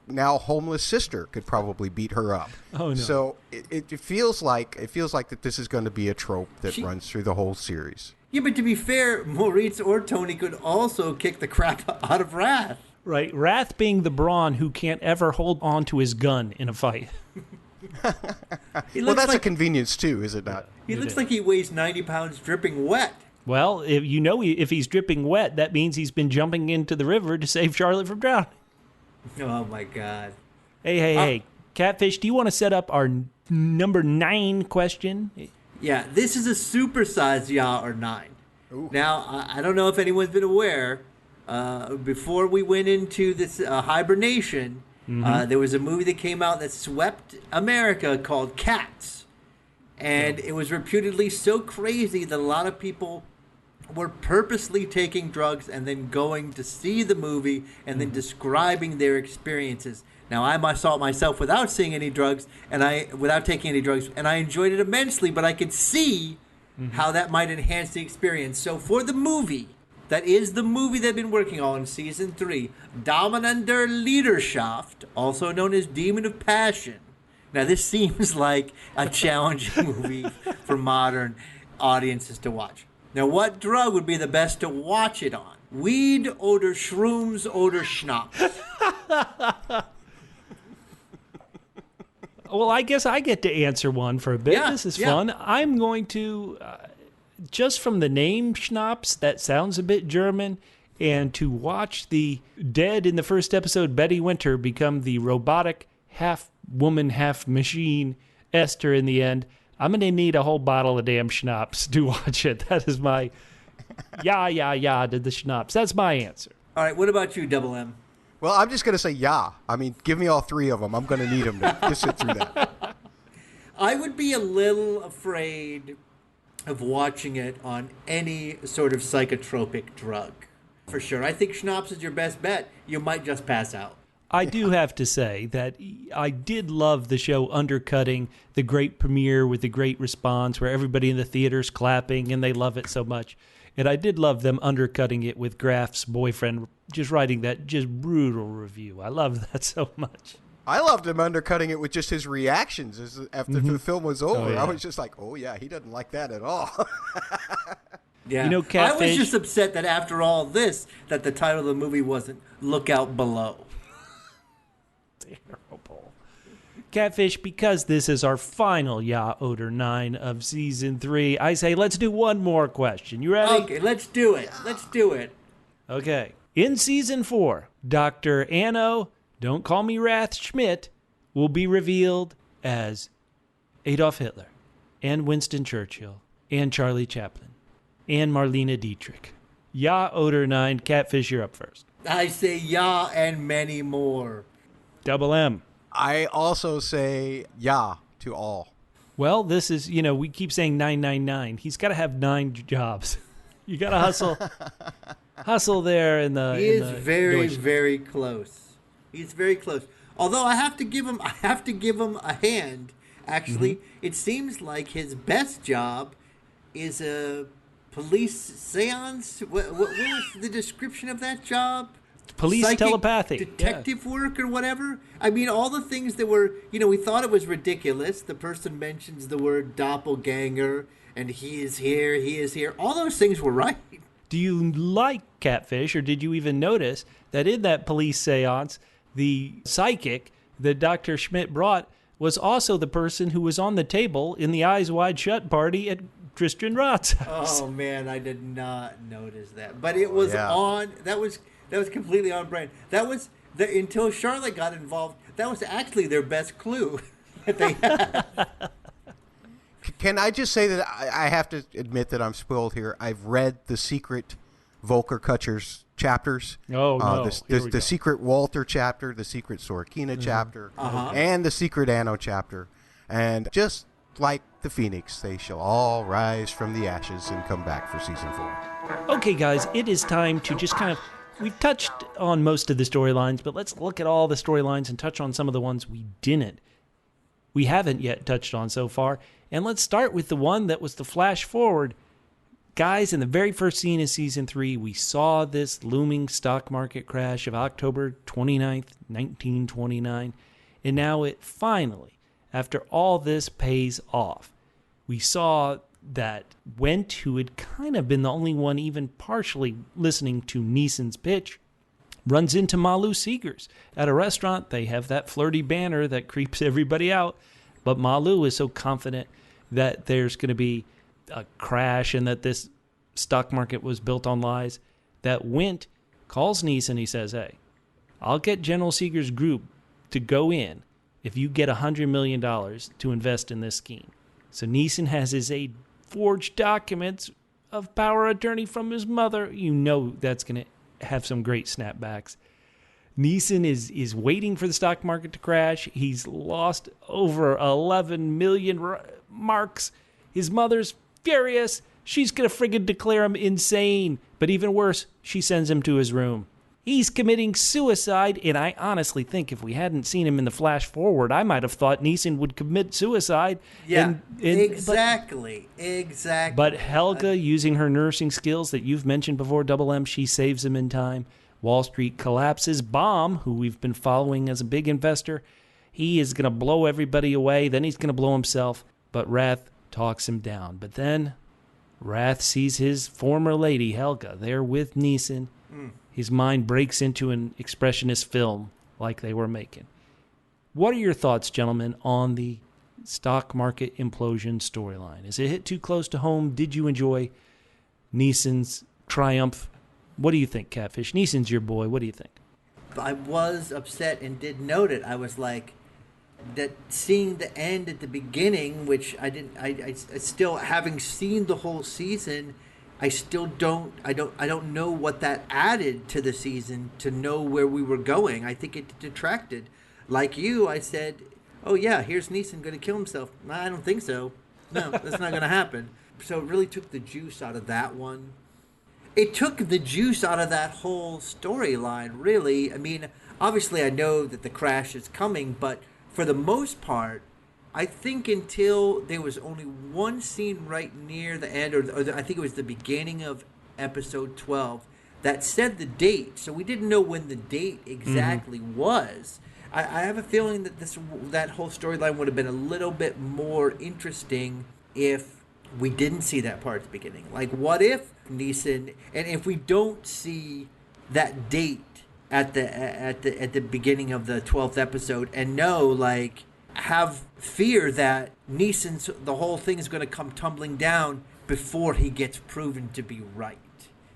now homeless sister could probably beat her up. Oh, no. So it feels like that this is going to be a trope that runs through the whole series. Yeah, but to be fair, Moritz or Tony could also kick the crap out of Rath. Right, Rath being the brawn who can't ever hold on to his gun in a fight. Well, that's a convenience too, is it not? He looks like he weighs 90 pounds dripping wet. Well, if he's dripping wet, that means he's been jumping into the river to save Charlotte from drowning. Oh, my God. Hey, Catfish, do you want to set up our number 9 question? Yeah, this is a supersized ja or Nein. Ooh. Now, I don't know if anyone's been aware, before we went into this hibernation, there was a movie that came out that swept America called Cats. And it was reputedly so crazy that a lot of people were purposely taking drugs and then going to see the movie and then describing their experiences. Now, I saw it myself without seeing any drugs without taking any drugs, and I enjoyed it immensely, but I could see how that might enhance the experience. So for the movie, that is the movie they've been working on in season 3, Dominander Leidenschaft, also known as Demon of Passion. Now, this seems like a challenging movie for modern audiences to watch. Now, what drug would be the best to watch it on? Weed oder Shrooms oder Schnapps? Well, I guess I get to answer one for a bit. Yeah, this is fun. I'm going to, just from the name Schnapps, that sounds a bit German, and to watch the dead in the first episode, Betty Winter, become the robotic half-woman, half-machine Esther in the end, I'm going to need a whole bottle of damn Schnapps to watch it. That is my yeah to the Schnapps. That's my answer. All right, what about you, Double M? Well, I'm just going to say yeah. I mean, give me all 3 of them. I'm going to need them to sit through that. I would be a little afraid of watching it on any sort of psychotropic drug. For sure. I think schnapps is your best bet. You might just pass out. I do have to say that I did love the show undercutting the great premiere with the great response where everybody in the theater's clapping and they love it so much. And I did love them undercutting it with Graf's boyfriend just writing that just brutal review. I love that so much. I loved him undercutting it with just his reactions after the film was over. Oh, yeah. I was just like, oh, yeah, he doesn't like that at all. Yeah. You know, Catfish, I was just upset that after all this, that the title of the movie wasn't Look Out Below. Terrible. Catfish, because this is our final Ja oder Nein of season 3, I say let's do one more question. You ready? Okay, let's do it. Let's do it. Okay. In season 4, Dr. Anno, don't call me Rath Schmidt, will be revealed as Adolf Hitler and Winston Churchill and Charlie Chaplin and Marlene Dietrich. Ja oder Nein. Catfish, you're up first. I say ja and many more. Double M. I also say yeah to all. Well, this is, we keep saying 999. He's got to have 9 jobs. You got to hustle there in the. He is very, Deutschland. very close. He's very close. Although I have to give him a hand. Actually, it seems like his best job is a police seance. What was the description of that job? Police Psychic telepathy. detective work or whatever. I mean, all the things that were, we thought it was ridiculous. The person mentions the word doppelganger, and he is here. All those things were right. Do you like Catfish, or did you even notice that in that police seance, the psychic that Dr. Schmidt brought was also the person who was on the table in the Eyes Wide Shut party at Tristan Roth's house? Oh, man, I did not notice that. But it was on, that was completely on brand. That was, until Charlotte got involved, that was actually their best clue that they had. Can I just say that I have to admit that I'm spoiled here. I've read the secret Volker Kutscher's chapters. Oh, no. The secret Walter chapter, the secret Sorokina chapter, and the secret Anno chapter. And just like the phoenix, they shall all rise from the ashes and come back for season 4. Okay, guys, it is time to just kind of. We've touched on most of the storylines, but let's look at all the storylines and touch on some of the ones we haven't yet touched on so far. And let's start with the one that was the flash forward. Guys, in the very first scene of season 3, we saw this looming stock market crash of October 29th, 1929. And now it finally, after all this, pays off. We saw that Wendt, who had kind of been the only one even partially listening to Nyseen's pitch, runs into Malu Seegers at a restaurant. They have that flirty banner that creeps everybody out, but Malu is so confident that there's going to be a crash and that this stock market was built on lies that Wendt calls Nyseen. He says, hey, I'll get General Seegers' group to go in if you get $100 million to invest in this scheme. So Nyseen has his aide forged documents of power of attorney from his mother. You know that's going to have some great snapbacks. Nyseen is waiting for the stock market to crash. He's lost over 11 million marks. His mother's furious. She's going to friggin' declare him insane. But even worse, she sends him to his room. He's committing suicide, and I honestly think if we hadn't seen him in the flash forward, I might have thought Nyseen would commit suicide. Yeah, exactly. But Helga, using her nursing skills that you've mentioned before, Double M, she saves him in time. Wall Street collapses. Baum, who we've been following as a big investor, he is going to blow everybody away. Then he's going to blow himself. But Rath talks him down. But then Rath sees his former lady, Helga, there with Nyseen. His mind breaks into an expressionist film like they were making. What are your thoughts, gentlemen, on the stock market implosion storyline? Is it hit too close to home? Did you enjoy Nyseen's triumph? What do you think, Catfish? Nyseen's your boy. What do you think? I was upset and did note it. I was like, that seeing the end at the beginning, which I didn't, I still, having seen the whole season, I still don't know what that added to the season to know where we were going. I think it detracted. Like you, I said, oh yeah, here's Nyseen going to kill himself. I don't think so. No, that's not going to happen. So it really took the juice out of that one. It took the juice out of that whole storyline, really. I mean, obviously I know that the crash is coming, but for the most part, I think until there was only one scene right near the end, I think it was the beginning of episode 12, that said the date. So we didn't know when the date exactly was. I have a feeling that that whole storyline would have been a little bit more interesting if we didn't see that part at the beginning. Like, what if Nyseen, and if we don't see that date at the beginning of the 12th episode, and have fear that Nyseen's the whole thing is going to come tumbling down before he gets proven to be right.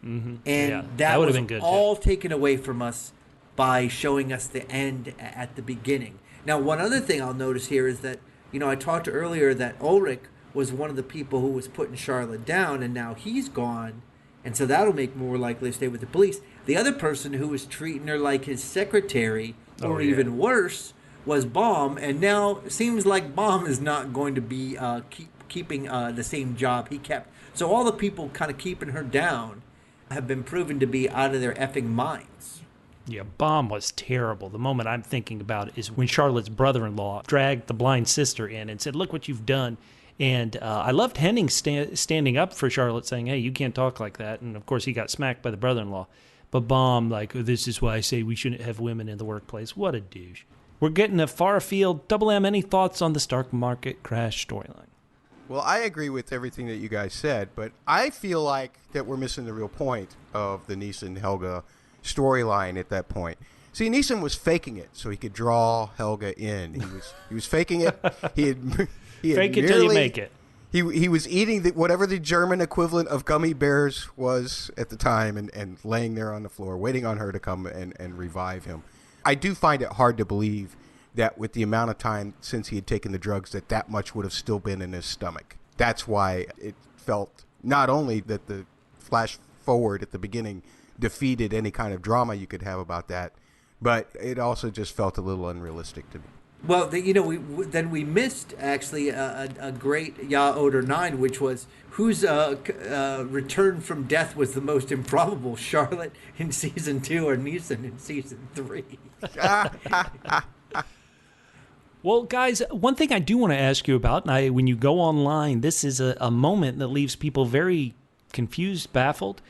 Mm-hmm. And that would was have been good, all taken away from us by showing us the end at the beginning. Now, one other thing I'll notice here is that, I talked earlier that Ulrich was one of the people who was putting Charlotte down, and now he's gone, and so that'll make more likely to stay with the police. The other person who was treating her like his secretary, or even worse, was Baum, and now it seems like Baum is not going to be keeping the same job he kept. So all the people kind of keeping her down have been proven to be out of their effing minds. Yeah, Baum was terrible. The moment I'm thinking about is when Charlotte's brother-in-law dragged the blind sister in and said, "Look what you've done." And I loved Henning standing up for Charlotte, saying, "Hey, you can't talk like that." And, of course, he got smacked by the brother-in-law. But Baum, "This is why I say we shouldn't have women in the workplace." What a douche. We're getting a far afield. Double M, any thoughts on the stock market crash storyline? Well, I agree with everything that you guys said, but I feel like that we're missing the real point of the Nyseen-Helga storyline at that point. See, Nyseen was faking it so he could draw Helga in. He was faking it. He had Fake it till you make it. He was eating whatever the German equivalent of gummy bears was at the time and laying there on the floor, waiting on her to come and revive him. I do find it hard to believe that with the amount of time since he had taken the drugs that much would have still been in his stomach. That's why it felt not only that the flash forward at the beginning defeated any kind of drama you could have about that, but it also just felt a little unrealistic to me. Well, we missed actually a great Ja oder Nein, which was whose return from death was the most improbable, Charlotte in season 2 or Nyseen in season 3. Well, guys, one thing I do want to ask you about, and when you go online, this is a moment that leaves people very confused, baffled.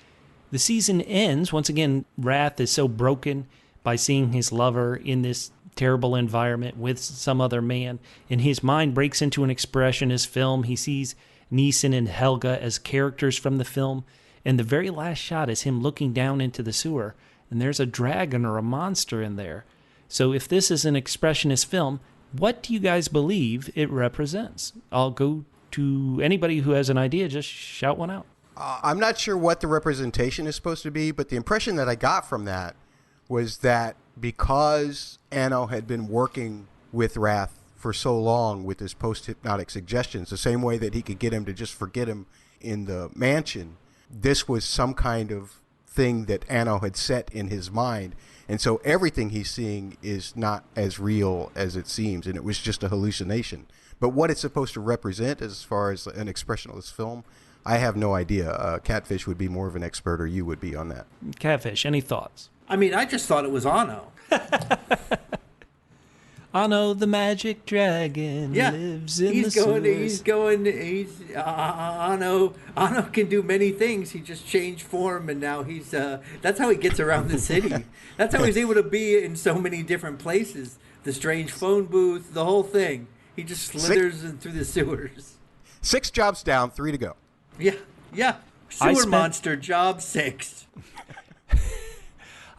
The season ends. Once again, Rath is so broken by seeing his lover in this terrible environment with some other man, and his mind breaks into an expressionist film. He sees Nyseen and Helga as characters from the film, and the very last shot is him looking down into the sewer, and there's a dragon or a monster in there. So if this is an expressionist film, what do you guys believe it represents? I'll go to anybody who has an idea, just shout one out. I'm not sure what the representation is supposed to be, but the impression that I got from that was that because Anno had been working with Rath for so long with his post-hypnotic suggestions, the same way that he could get him to just forget him in the mansion, this was some kind of thing that Anno had set in his mind. And so everything he's seeing is not as real as it seems, and it was just a hallucination. But what it's supposed to represent as far as an expressionist film, I have no idea. Catfish would be more of an expert, or you would be on that. Catfish, any thoughts? I mean, I just thought it was Anno. Anno the magic dragon lives in the sewers. Anno can do many things. He just changed form, and now he's that's how he gets around the city. That's how he's able to be in so many different places. The strange phone booth, the whole thing. He just slithers through the sewers. 6 jobs down, 3 to go. Yeah. Sewer monster, job 6.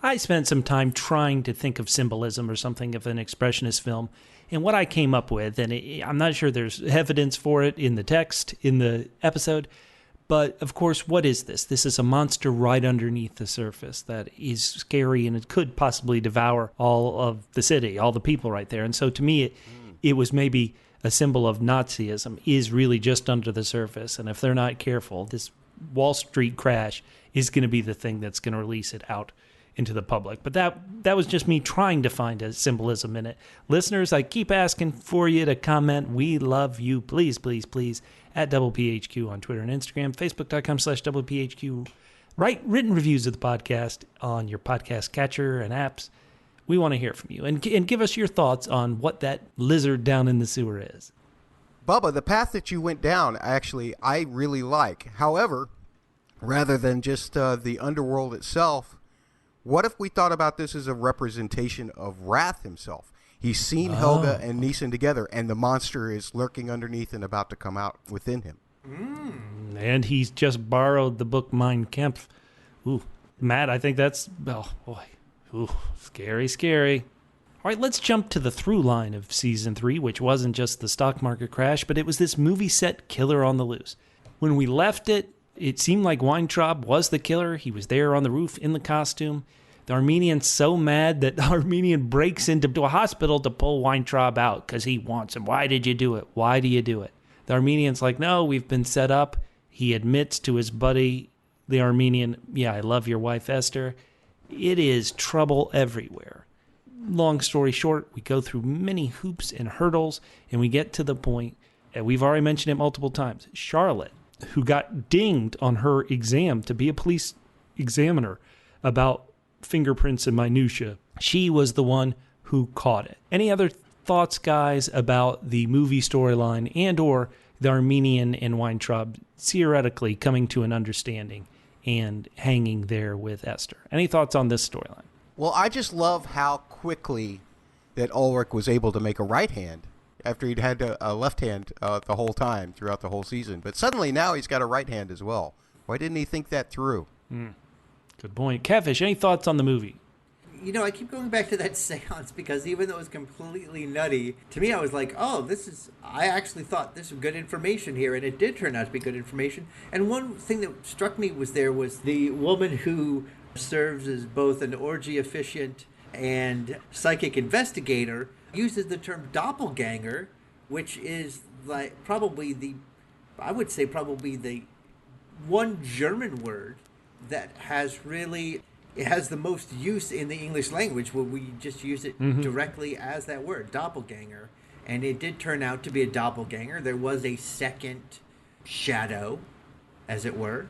I spent some time trying to think of symbolism or something of an expressionist film, and what I came up with, and I'm not sure there's evidence for it in the text, in the episode, but of course, what is this? This is a monster right underneath the surface that is scary, and it could possibly devour all of the city, all the people right there. And so to me, it was maybe a symbol of Nazism is really just under the surface, and if they're not careful, this Wall Street crash is going to be the thing that's going to release it out into the public. But that was just me trying to find a symbolism in it. Listeners, I keep asking for you to comment. We love you. Please, please, please, at WPHQ on Twitter and Instagram, Facebook.com/WPHQ. Write written reviews of the podcast on your podcast catcher and apps. We want to hear from you. And give us your thoughts on what that lizard down in the sewer is. Bubba, the path that you went down, actually, I really like. However, rather than just the underworld itself, what if we thought about this as a representation of Rath himself? He's seen Helga and Nyseen together, and the monster is lurking underneath and about to come out within him. And he's just borrowed the book Mein Kampf. Ooh, Matt, I think that's, oh boy, ooh, scary, scary. All right, let's jump to the through line of season 3, which wasn't just the stock market crash, but it was this movie set killer on the loose. When we left it, it seemed like Weintraub was the killer. He was there on the roof in the costume. The Armenian's so mad that the Armenian breaks into a hospital to pull Weintraub out because he wants him. Why did you do it? Why do you do it? The Armenian's like, no, we've been set up. He admits to his buddy, the Armenian, yeah, I love your wife, Esther. It is trouble everywhere. Long story short, we go through many hoops and hurdles, and we get to the point, and we've already mentioned it multiple times, Charlotte, who got dinged on her exam to be a police examiner about fingerprints and minutia. She was the one who caught it. Any other thoughts, guys, about the movie storyline and or the Armenian and Weintraub theoretically coming to an understanding and hanging there with Esther? Any thoughts on this storyline? Well, I just love how quickly that Ulrich was able to make a right hand after he'd had a left hand the whole time throughout the whole season. But suddenly now he's got a right hand as well. Why didn't he think that through? Good point. Catfish, any thoughts on the movie? You know, I keep going back to that seance because even though it was completely nutty, to me I was like, oh, I actually thought this was good information here, and it did turn out to be good information. And one thing that struck me was the woman who serves as both an orgy officiant and psychic investigator uses the term doppelganger, which is like probably the one German word that has really, it has the most use in the English language, where we just use it directly as that word, doppelganger. And it did turn out to be a doppelganger. There was a second shadow, as it were.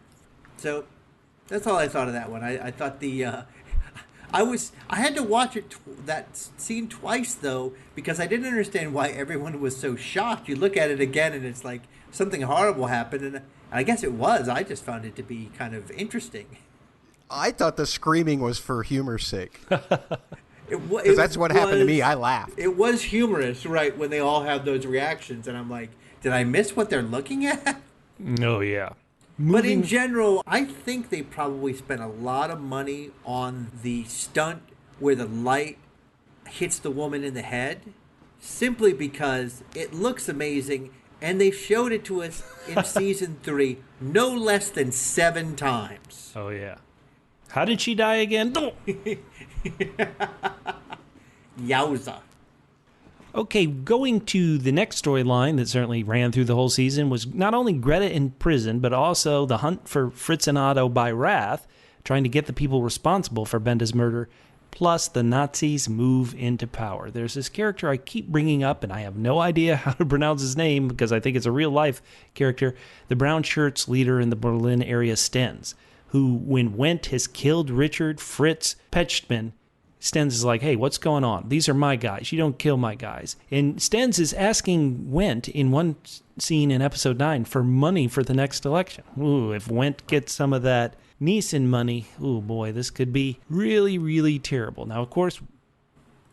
So that's all I thought of that one. I thought I had to watch that scene twice, though, because I didn't understand why everyone was so shocked. You look at it again, and it's like something horrible happened, and I guess it was. I just found it to be kind of interesting. I thought the screaming was for humor's sake. Because that's what happened to me. I laughed. It was humorous, right, when they all have those reactions, and I'm like, did I miss what they're looking at? Oh, yeah. But in general, I think they probably spent a lot of money on the stunt where the light hits the woman in the head, simply because it looks amazing, and they showed it to us in season 3 no less than 7 times. Oh, yeah. How did she die again? Yowza. Okay, going to the next storyline that certainly ran through the whole season was not only Greta in prison, but also the hunt for Fritz and Otto by Rath, trying to get the people responsible for Benda's murder, plus the Nazis move into power. There's this character I keep bringing up, and I have no idea how to pronounce his name because I think it's a real-life character, the brown shirts leader in the Berlin area, Stenz, who, when Wendt has killed Richard Fritz Pechtman, Stenz is like, hey, what's going on? These are my guys. You don't kill my guys. And Stenz is asking Wendt in one scene in episode 9 for money for the next election. Ooh, if Wendt gets some of that Nyseen money, oh boy, this could be really, really terrible. Now, of course,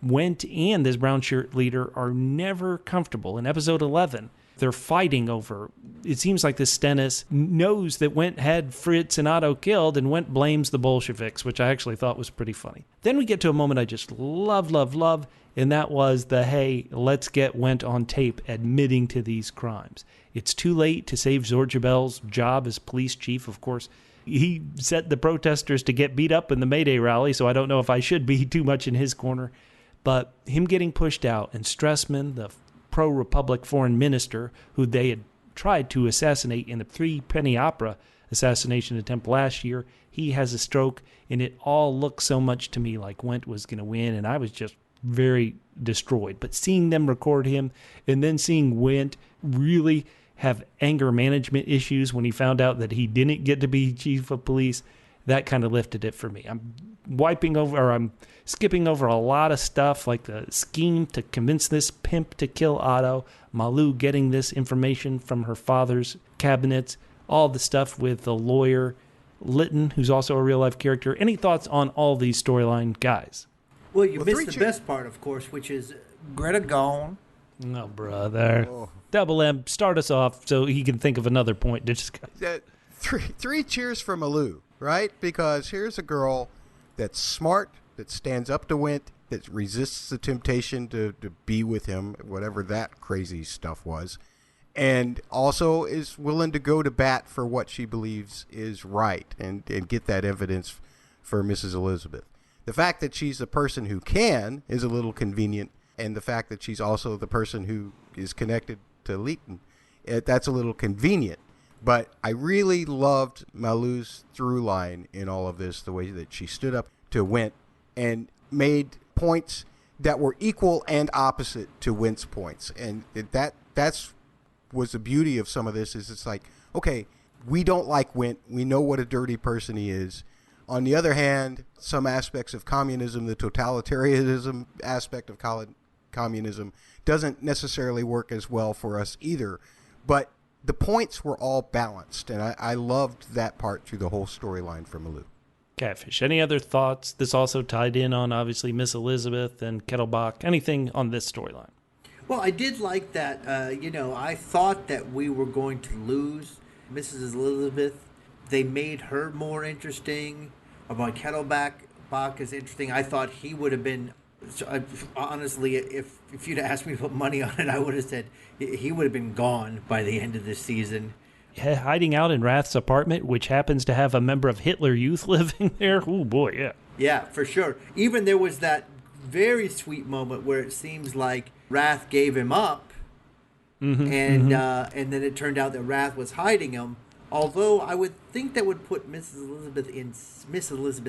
Wendt and this brown shirt leader are never comfortable. In episode 11, they're fighting over, it seems like this Stennis knows that Wendt had Fritz and Otto killed, and Wendt blames the Bolsheviks, which I actually thought was pretty funny. Then we get to a moment I just love, and that was the, hey, let's get Wendt on tape admitting to these crimes. It's too late to save Zorjabel's job as police chief, of course. He set the protesters to get beat up in the May Day rally, so I don't know if I should be too much in his corner. But him getting pushed out, and Stressman, the pro-Republic foreign minister, who they had tried to assassinate in the Three Penny Opera assassination attempt last year. He has a stroke, and it all looked so much to me like Wendt was going to win, and I was just very destroyed. But seeing them record him, and then seeing Wendt really have anger management issues when he found out that he didn't get to be chief of police, that kind of lifted it for me. I'm skipping over a lot of stuff, like the scheme to convince this pimp to kill Otto, Malou getting this information from her father's cabinets, all the stuff with the lawyer Litton, who's also a real-life character. Any thoughts on all these storyline guys? Well, you missed the best part, of course, which is Greta gone. Oh, brother. Oh. Double M, start us off so he can think of another point to discuss. Three cheers for Malou, right? Because here's a girl that's smart, that stands up to Wendt, that resists the temptation to be with him, whatever that crazy stuff was, and also is willing to go to bat for what she believes is right and get that evidence for Mrs. Elizabeth. The fact that she's the person who can is a little convenient, and the fact that she's also the person who is connected to Litton, that's a little convenient. But I really loved Malou's through line in all of this, the way that she stood up to Wendt and made points that were equal and opposite to Wendt's points. And that's was the beauty of some of this, is it's like, okay, we don't like Wendt. We know what a dirty person he is. On the other hand, some aspects of communism, the totalitarianism aspect of communism, doesn't necessarily work as well for us either. But the points were all balanced, and I loved that part through the whole storyline for Malou. Catfish, any other thoughts? This also tied in on, obviously, Miss Elizabeth and Kettlebach. Anything on this storyline? Well, I did like that. I thought that we were going to lose Mrs. Elizabeth. They made her more interesting. About Kettlebach is interesting. I thought he would have been... honestly, if you'd asked me to put money on it, I would have said he would have been gone by the end of this season. Hiding out in Rath's apartment, which happens to have a member of Hitler Youth living there. Oh, boy, yeah. Yeah, for sure. Even there was that very sweet moment where it seems like Rath gave him up, and then it turned out that Rath was hiding him. Although I would think that would put Miss Elizabeth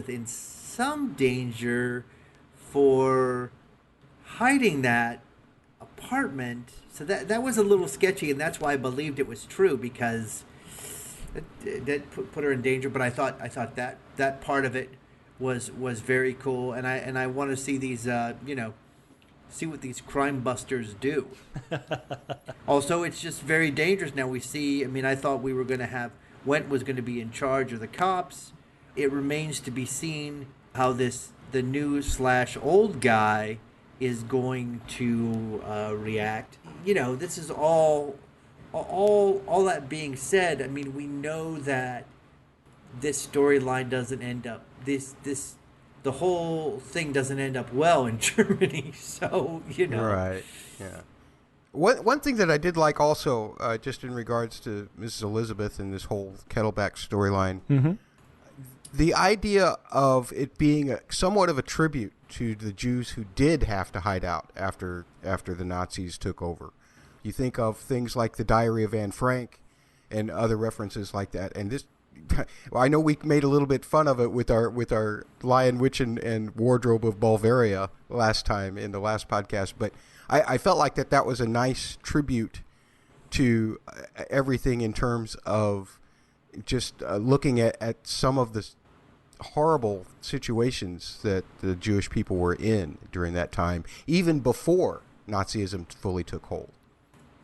in some danger for hiding that apartment. So that was a little sketchy, and that's why I believed it was true, because that put her in danger. But I thought that part of it was very cool, and I want to see these see what these crime busters do. Also, it's just very dangerous now. We see, I thought we were going to have Wendt was going to be in charge of the cops. It remains to be seen how the new / old guy is going to react. This is all that being said, we know that this storyline doesn't end up the whole thing doesn't end up well in Germany. So, Right. Yeah. One thing that I did like also, just in regards to Mrs. Elizabeth and this whole Kettlebach storyline, the idea of it being somewhat of a tribute to the Jews who did have to hide out after the Nazis took over. You think of things like the Diary of Anne Frank and other references like that. And this, well, I know we made a little bit fun of it with our Lion, Witch, and Wardrobe of Bulgaria last time in the last podcast, but I felt like that was a nice tribute to everything in terms of just looking at some of the horrible situations that the Jewish people were in during that time, even before Nazism fully took hold.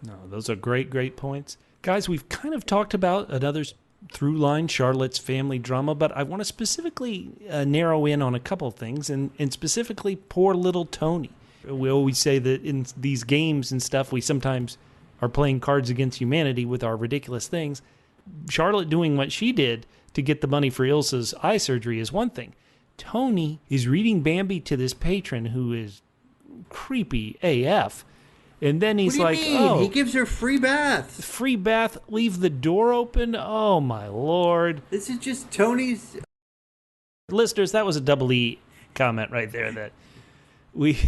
No, those are great points. Guys, we've kind of talked about another through line, Charlotte's family drama, but I want to specifically narrow in on a couple of things, and specifically poor little Tony. We always say that in these games and stuff, we sometimes are playing Cards Against Humanity with our ridiculous things. Charlotte doing what she did to get the money for Ilsa's eye surgery is one thing. Tony is reading Bambi to this patron who is creepy AF. And then he's like, oh, he gives her free bath. Free bath, leave the door open. Oh, my Lord. This is just Tony's. Listeners, that was a double E comment right there that we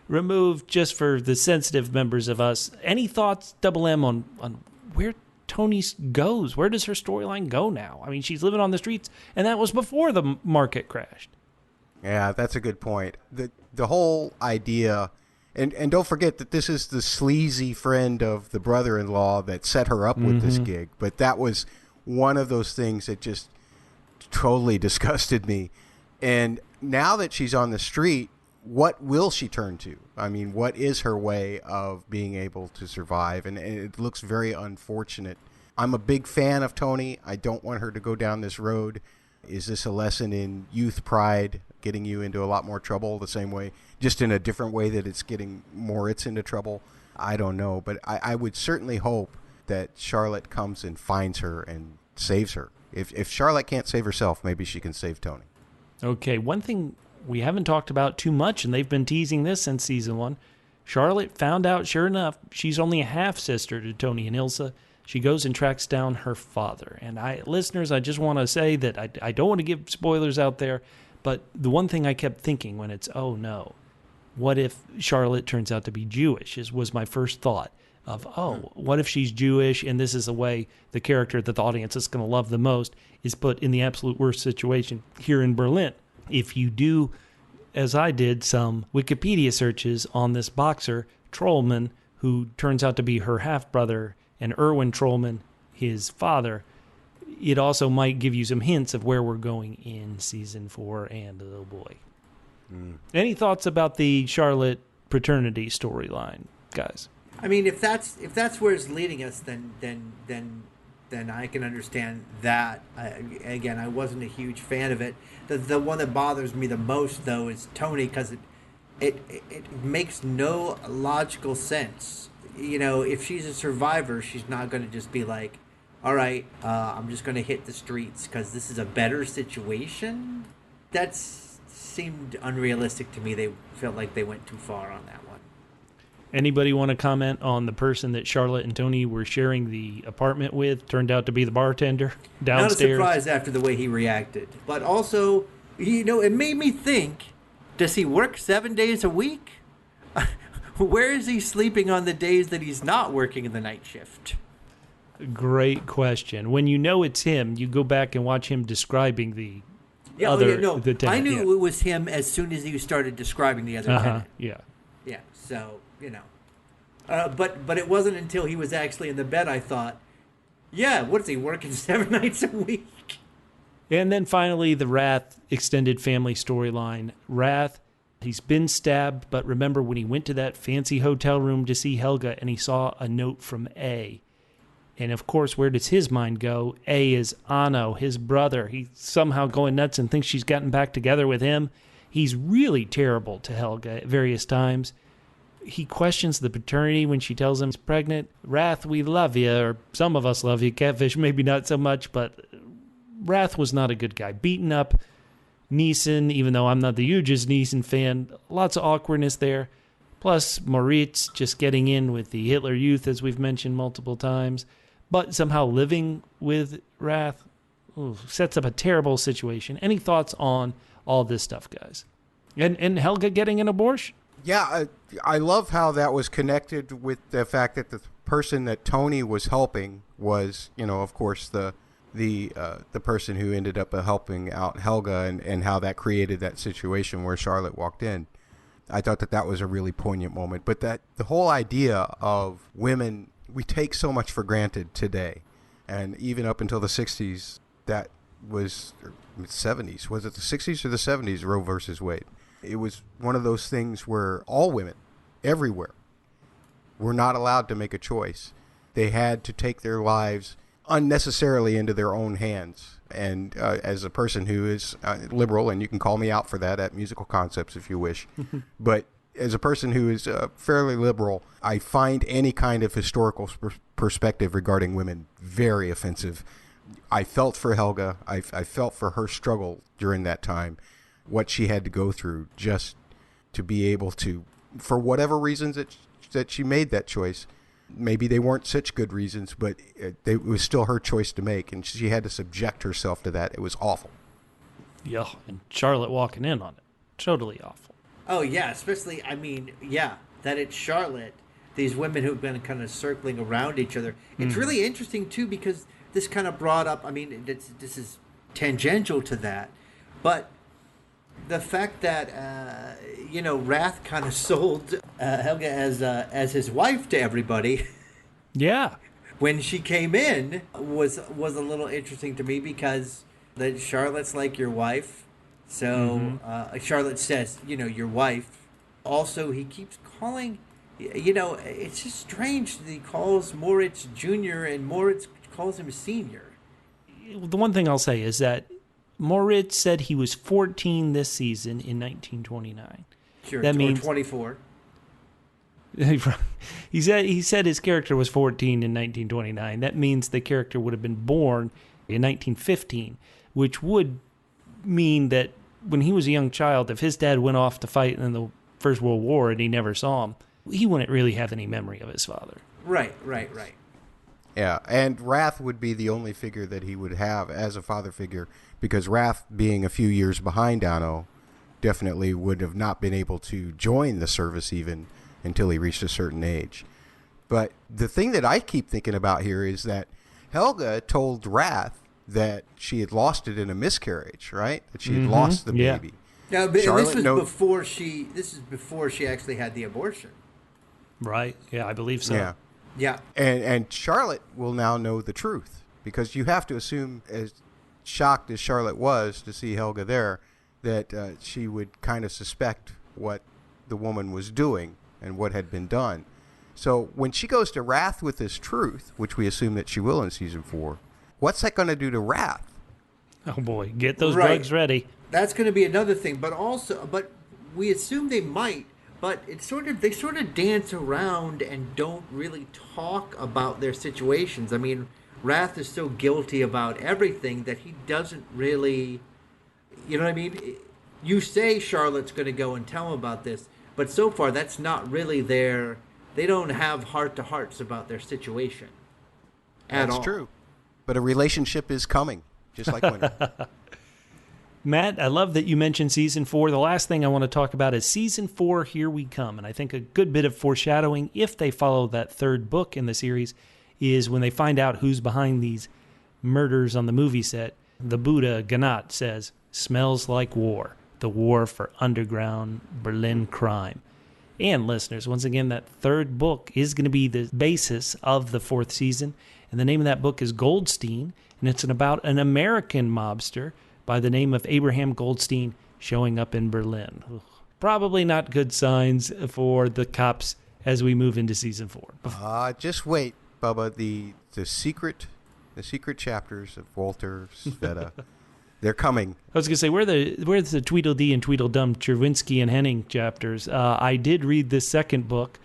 removed just for the sensitive members of us. Any thoughts, Double M, on where Tony goes. Where does her storyline go now? I mean, she's living on the streets, and that was before the market crashed. Yeah, that's a good point. The whole idea, and don't forget that this is the sleazy friend of the brother-in-law that set her up with this gig. But that was one of those things that just totally disgusted me. And now that she's on the street, what will she turn to? I mean, what is her way of being able to survive? And it looks very unfortunate. I'm a big fan of Tony. I don't want her to go down this road. Is this a lesson in youth pride, getting you into a lot more trouble the same way, just in a different way that it's getting Moritz into trouble? I don't know. But I would certainly hope that Charlotte comes and finds her and saves her. If Charlotte can't save herself, maybe she can save Tony. Okay, one thing we haven't talked about too much, and they've been teasing this since season 1. Charlotte found out, sure enough, she's only a half-sister to Tony and Ilsa. She goes and tracks down her father. And listeners, I just want to say that I don't want to give spoilers out there, but the one thing I kept thinking when it's, oh no, what if Charlotte turns out to be Jewish, was my first thought of, what if she's Jewish, and this is a way the character that the audience is going to love the most is put in the absolute worst situation here in Berlin. If you do, as I did, some Wikipedia searches on this boxer, Trollman, who turns out to be her half-brother, and Erwin Trollman, his father, it also might give you some hints of where we're going in season 4, and oh boy. Any thoughts about the Charlotte paternity storyline, guys? I mean, if that's where it's leading us, then I can understand that. Again, I wasn't a huge fan of it. The one that bothers me the most, though, is Tony, because it makes no logical sense. You know, if she's a survivor, she's not going to just be like, all right, I'm just going to hit the streets because this is a better situation. That seemed unrealistic to me. They felt like they went too far on that one. Anybody want to comment on the person that Charlotte and Tony were sharing the apartment with? Turned out to be the bartender downstairs. Not a surprise after the way he reacted. But also, it made me think, does he work 7 days a week? Where is he sleeping on the days that he's not working in the night shift? Great question. When you know it's him, you go back and watch him describing the the tenant. I knew it was him as soon as he started describing the other tenant. Yeah. Yeah, so, but it wasn't until he was actually in the bed I thought, yeah, what is he, working 7 nights a week? And then finally, the Rath extended family storyline. Rath, he's been stabbed, but remember when he went to that fancy hotel room to see Helga and he saw a note from A. And of course, where does his mind go? A is Anno, his brother. He's somehow going nuts and thinks she's gotten back together with him. He's really terrible to Helga at various times. He questions the paternity when she tells him he's pregnant. Rath, we love you, or some of us love you. Catfish, maybe not so much, but Rath was not a good guy. Beaten up Nyseen, even though I'm not the hugest Nyseen fan. Lots of awkwardness there. Plus, Moritz just getting in with the Hitler Youth, as we've mentioned multiple times. But somehow living with Rath sets up a terrible situation. Any thoughts on all this stuff, guys? And Helga getting an abortion? Yeah, I love how that was connected with the fact that the person that Tony was helping was, of course, the person who ended up helping out Helga, and how that created that situation where Charlotte walked in. I thought that was a really poignant moment. But that the whole idea of women, we take so much for granted today. And even up until the 60s, that was 70s. Was it the 60s or the 70s, Roe versus Wade? It was one of those things where all women, everywhere, were not allowed to make a choice. They had to take their lives unnecessarily into their own hands. And as a person who is liberal, and you can call me out for that at Musical Concepts if you wish, but as a person who is fairly liberal, I find any kind of historical perspective regarding women very offensive. I felt for Helga. I felt for her struggle during that time, what she had to go through just to be able to, for whatever reasons that she made that choice. Maybe they weren't such good reasons, but it was still her choice to make, and she had to subject herself to that. It was awful. Yeah, and Charlotte walking in on it. Totally awful. Oh, yeah, especially, that it's Charlotte. these women who've been kind of circling around each other. It's really interesting too, because this kind of brought up, I mean, this is tangential to that, but the fact that Rath kind of sold Helga as his wife to everybody. Yeah. When she came in was a little interesting to me, because that Charlotte's like your wife. So Charlotte says, your wife. Also, he keeps calling, it's just strange that he calls Moritz Jr. and Moritz calls him Senior. The one thing I'll say is that Moritz said he was 14 this season in 1929. Sure, that means 24. He said his character was 14 in 1929. That means the character would have been born in 1915, which would mean that when he was a young child, if his dad went off to fight in the First World War and he never saw him, he wouldn't really have any memory of his father. Right. Yeah, and Rath would be the only figure that he would have as a father figure, because Rath, being a few years behind Anno, definitely would have not been able to join the service even until he reached a certain age. But the thing that I keep thinking about here is that Helga told Rath that she had lost it in a miscarriage, right? That she had lost the baby. Now, this is before she actually had the abortion. Right. Yeah, I believe so. Yeah. And Charlotte will now know the truth, because you have to assume, as shocked as Charlotte was to see Helga there, that she would kind of suspect what the woman was doing and what had been done. So when she goes to Rath with this truth, which we assume that she will in season 4, what's that going to do to Rath? Oh boy, get those drugs ready. That's going to be another thing, but we assume they might, but they sort of dance around and don't really talk about their situations. I mean, Rath is so guilty about everything that he doesn't really, you know what I mean? You say Charlotte's going to go and tell him about this, but so far that's not really they don't have heart-to-hearts about their situation at all. That's true. But a relationship is coming, just like winter. Matt, I love that you mentioned season 4. The last thing I want to talk about is season 4, Here We Come. And I think a good bit of foreshadowing, if they follow that third book in the series, is when they find out who's behind these murders on the movie set. The Buddha, Ganat, says, "Smells like war. The war for underground Berlin crime." And listeners, once again, that third book is going to be the basis of the 4th season. And the name of that book is Goldstein. And it's about an American mobster by the name of Abraham Goldstein showing up in Berlin. Ugh. Probably not good signs for the cops as we move into season 4. Just wait, Bubba. The secret chapters of Walter Sveta, they're coming. I was going to say, where's the Tweedledee and Tweedledum, Cherwinsky and Henning chapters? I did read this second book,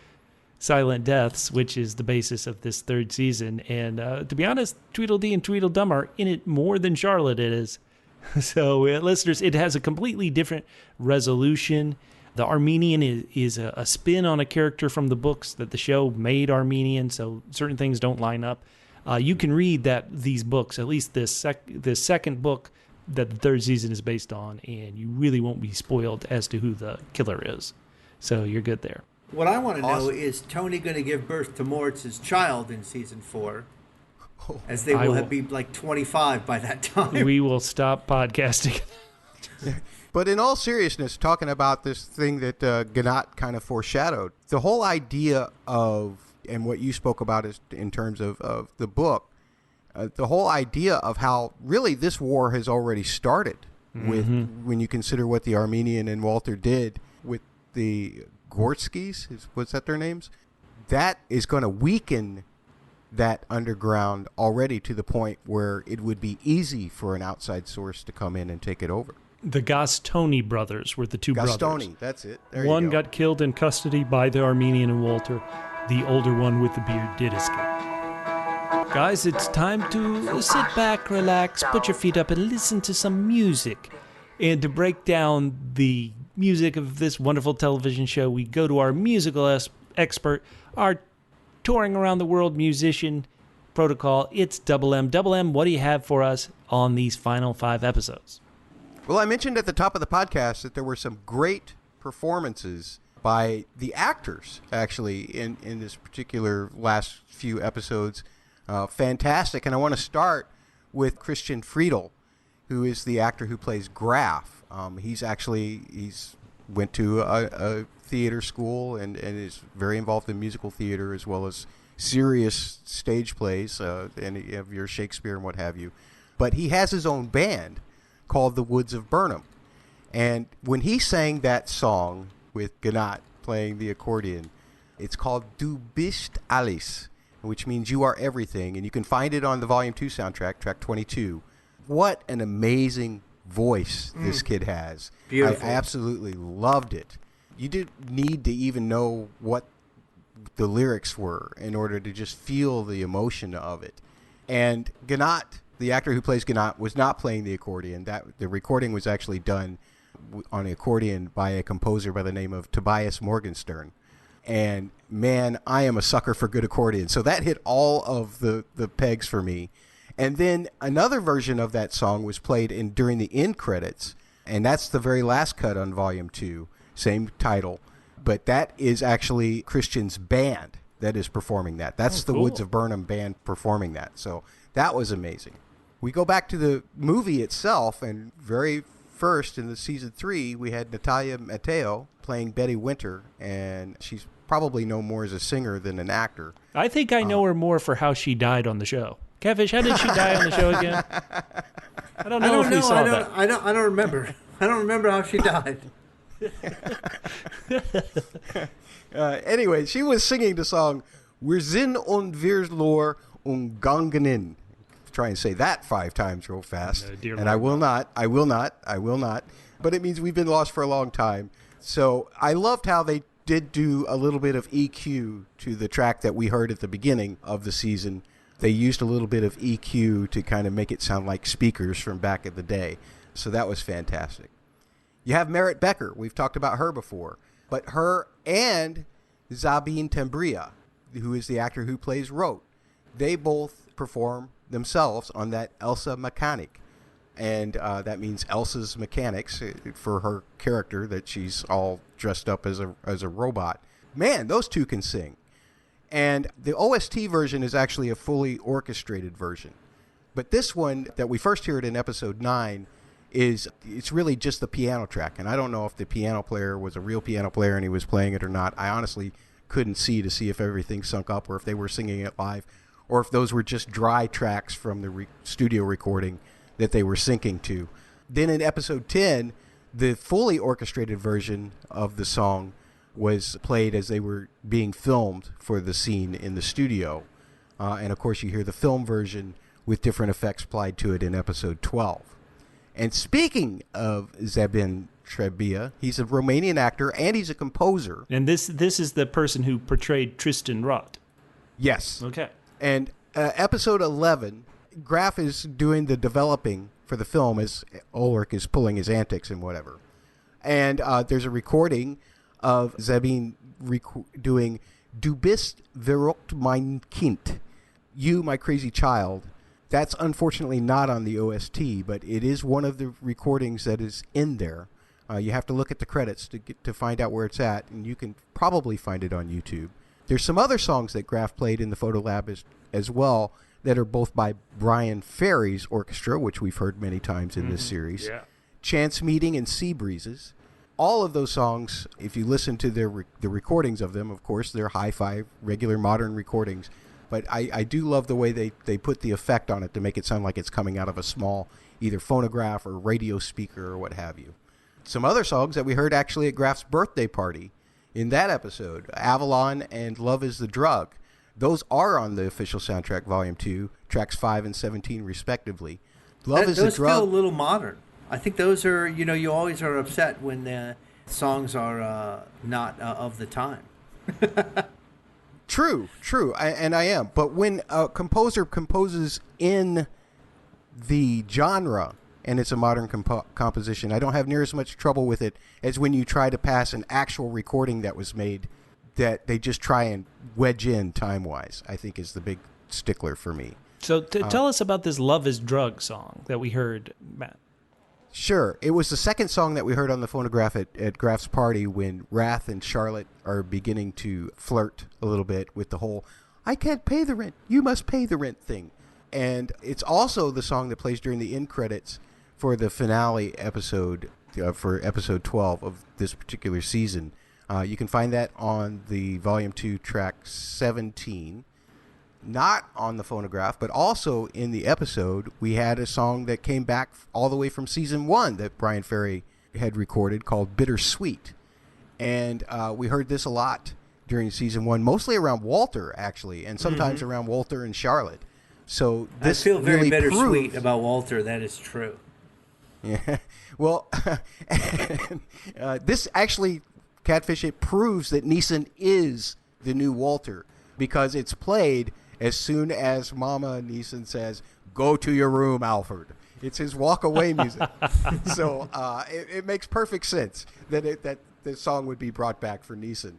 Silent Deaths, which is the basis of this 3rd season. And to be honest, Tweedledee and Tweedledum are in it more than Charlotte is. So, listeners, it has a completely different resolution. The Armenian is a spin on a character from the books that the show made Armenian, so certain things don't line up. You can read these books, at least this second book that the 3rd season is based on, and you really won't be spoiled as to who the killer is. So you're good there. What I want to know is Tony going to give birth to Moritz's child in season 4? As they will be like 25 by that time. We will stop podcasting. But in all seriousness, talking about this thing that Ganat kind of foreshadowed, the whole idea of, and what you spoke about is in terms of the book, the whole idea of how really this war has already started with when you consider what the Armenian and Walter did with the Gorskys, was that their names? That is going to weaken that underground already to the point where it would be easy for an outside source to come in and take it over. The Gastoni brothers were the two brothers. Gastoni, that's it. There one you go. Got killed in custody by the Armenian and Walter. The older one with the beard did escape. Guys, it's time to sit back, relax, put your feet up, and listen to some music. And to break down the music of this wonderful television show, we go to our musical expert, our touring around the world musician protocol. It's Double M. Double M, what do you have for us on these final 5 episodes? Well, I mentioned at the top of the podcast that there were some great performances by the actors, actually, in this particular last few episodes. Fantastic. And I want to start with Christian Friedel, who is the actor who plays Graf. He's went to a theater school and is very involved in musical theater as well as serious stage plays, and you have your Shakespeare and what have you. But he has his own band called the Woods of Burnham. And when he sang that song with Gnat playing the accordion, it's called Du bist alles, which means you are everything. And you can find it on the Volume 2 soundtrack, track 22. What an amazing voice this kid has. Beautiful. I absolutely loved it. You didn't need to even know what the lyrics were in order to just feel the emotion of it. And Gnat, the actor who plays Gnat, was not playing the accordion. The recording was actually done on the accordion by a composer by the name of Tobias Morgenstern. And man, I am a sucker for good accordion. So that hit all of the pegs for me. And then another version of that song was played during the end credits, and that's the very last cut on Volume 2, same title. But that is actually Christian's band that is performing that. That's the Woods of Burnham band performing that. So that was amazing. We go back to the movie itself, and very first in the season 3, we had Natalia Mateo playing Betty Winter, and she's probably known more as a singer than an actor. I think I know her more for how she died on the show. Catfish, how did she die on the show again? I don't know if we saw that. I don't remember. I don't remember how she died. Anyway, she was singing the song Wir sind und wir lor umgangen. Try and say that 5 times real fast. And I will not. But it means we've been lost for a long time. So I loved how they did do a little bit of EQ to the track that we heard at the beginning of the season. They used a little bit of EQ to kind of make it sound like speakers from back in the day. So that was fantastic. You have Merritt Becker. We've talked about her before. But her and Sabine Tambria, who is the actor who plays Roth, they both perform themselves on that Elsa Mechanic. And that means Elsa's Mechanics for her character, that she's all dressed up as a robot. Man, those two can sing. And the OST version is actually a fully orchestrated version. But this one that we first heard in episode 9 it's really just the piano track. And I don't know if the piano player was a real piano player and he was playing it or not. I honestly couldn't see if everything sunk up or if they were singing it live or if those were just dry tracks from the studio recording that they were syncing to. Then in episode 10, the fully orchestrated version of the song was played as they were being filmed for the scene in the studio. And of course you hear the film version with different effects applied to it in episode 12. And speaking of Sabin Trebia, he's a Romanian actor and he's a composer. And this is the person who portrayed Tristan Roth. Yes. Okay. And episode 11, Graf is doing the developing for the film as Ulrich is pulling his antics and whatever. And there's a recording of Sabine doing Du bist verrückt mein Kind, You My Crazy Child. That's unfortunately not on the OST, but it is one of the recordings that is in there. You have to look at the credits to find out where it's at, and you can probably find it on YouTube. There's some other songs that Graf played in the Photo Lab as well that are both by Brian Ferry's orchestra, which we've heard many times in this series. Yeah. Chance Meeting and Sea Breezes. All of those songs, if you listen to the recordings of them, of course, they're hi-fi, regular modern recordings. But I do love the way they put the effect on it to make it sound like it's coming out of a small either phonograph or radio speaker or what have you. Some other songs that we heard actually at Graf's birthday party in that episode, Avalon and Love is the Drug. Those are on the official soundtrack, Volume 2, tracks 5 and 17 respectively. Love is the Drug. Those feel a little modern. I think those are, you always are upset when the songs are not of the time. True, and I am. But when a composer composes in the genre and it's a modern composition, I don't have near as much trouble with it as when you try to pass an actual recording that was made that they just try and wedge in time-wise, I think is the big stickler for me. So tell us about this Love is Drug song that we heard, Matt. Sure. It was the second song that we heard on the phonograph at Graf's party when Rath and Charlotte are beginning to flirt a little bit with the whole, I can't pay the rent, you must pay the rent thing. And it's also the song that plays during the end credits for the finale episode, for episode 12 of this particular season. You can find that on the Volume 2, track 17. Not on the phonograph, but also in the episode, we had a song that came back all the way from season 1 that Brian Ferry had recorded called Bittersweet. And we heard this a lot during season 1, mostly around Walter, actually, and sometimes around Walter and Charlotte. So this I feel very really bittersweet about Walter. That is true. Yeah. Well, this actually, Catfish, it proves that Nyseen is the new Walter because it's played as soon as Mama Nyseen says, "Go to your room, Alfred." It's his walk away music. So it makes perfect sense that the song would be brought back for Nyseen.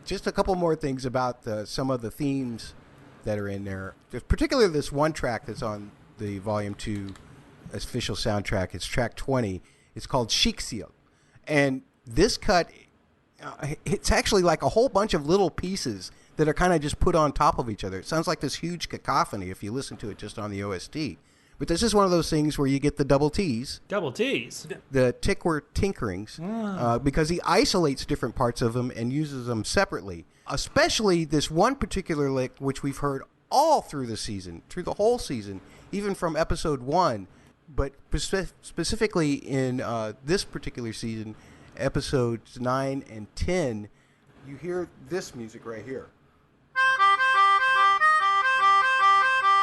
Just a couple more things about some of the themes that are in there. There's particularly this one track that's on the Volume 2 official soundtrack. It's track 20. It's called Schicksal. And this cut, it's actually like a whole bunch of little pieces that are kind of just put on top of each other. It sounds like this huge cacophony if you listen to it just on the OST. But this is one of those things where you get the double T's. Double T's? The Tickwer tinkerings, because he isolates different parts of them and uses them separately. Especially this one particular lick, which we've heard all through the season, through the whole season, even from episode 1. But specifically in this particular season, episodes 9 and 10, you hear this music right here.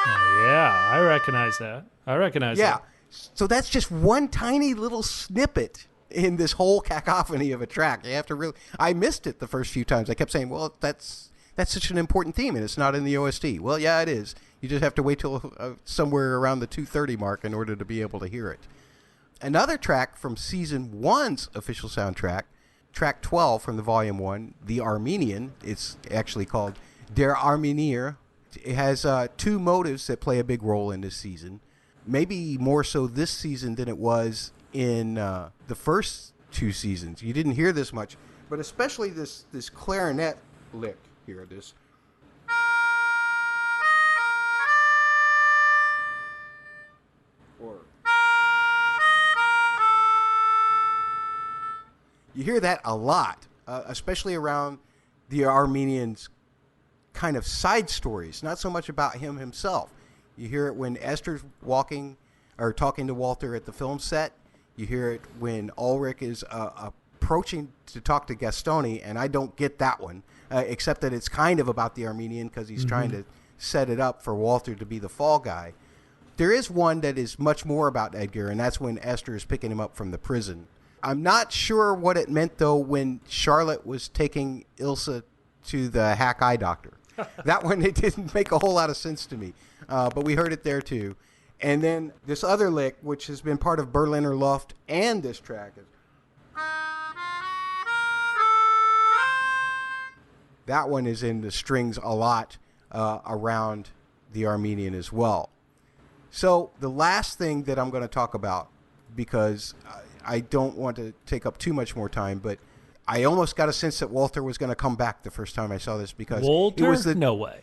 Oh, yeah, I recognize that. Yeah, so that's just one tiny little snippet in this whole cacophony of a track. You have to really... I missed it the first few times. I kept saying, well, that's such an important theme, and it's not in the OST. Well, yeah, it is. You just have to wait till somewhere around the 2:30 mark in order to be able to hear it. Another track from Season 1's official soundtrack, track 12 from the Volume 1, The Armenian. It's actually called Der Armenier. It has two motives that play a big role in this season. Maybe more so this season than it was in the first two seasons. You didn't hear this much, but especially this clarinet lick here. This. Or. You hear that a lot, especially around the Armenian's kind of side stories, not so much about him himself. You hear it when Esther's walking or talking to Walter at the film set. You hear it when Ulrich is approaching to talk to Gastoni, and I don't get that one, except that it's kind of about the Armenian because he's trying to set it up for Walter to be the fall guy. There is one that is much more about Edgar, and that's when Esther is picking him up from the prison. I'm not sure what it meant, though, when Charlotte was taking Ilsa to the hack eye doctor. That one, it didn't make a whole lot of sense to me, but we heard it there, too. And then this other lick, which has been part of Berliner Luft and this track, is... That one is in the strings a lot around the Armenian as well. So the last thing that I'm going to talk about, because I don't want to take up too much more time, but I almost got a sense that Walter was going to come back the first time I saw this because Walter? It was the No way.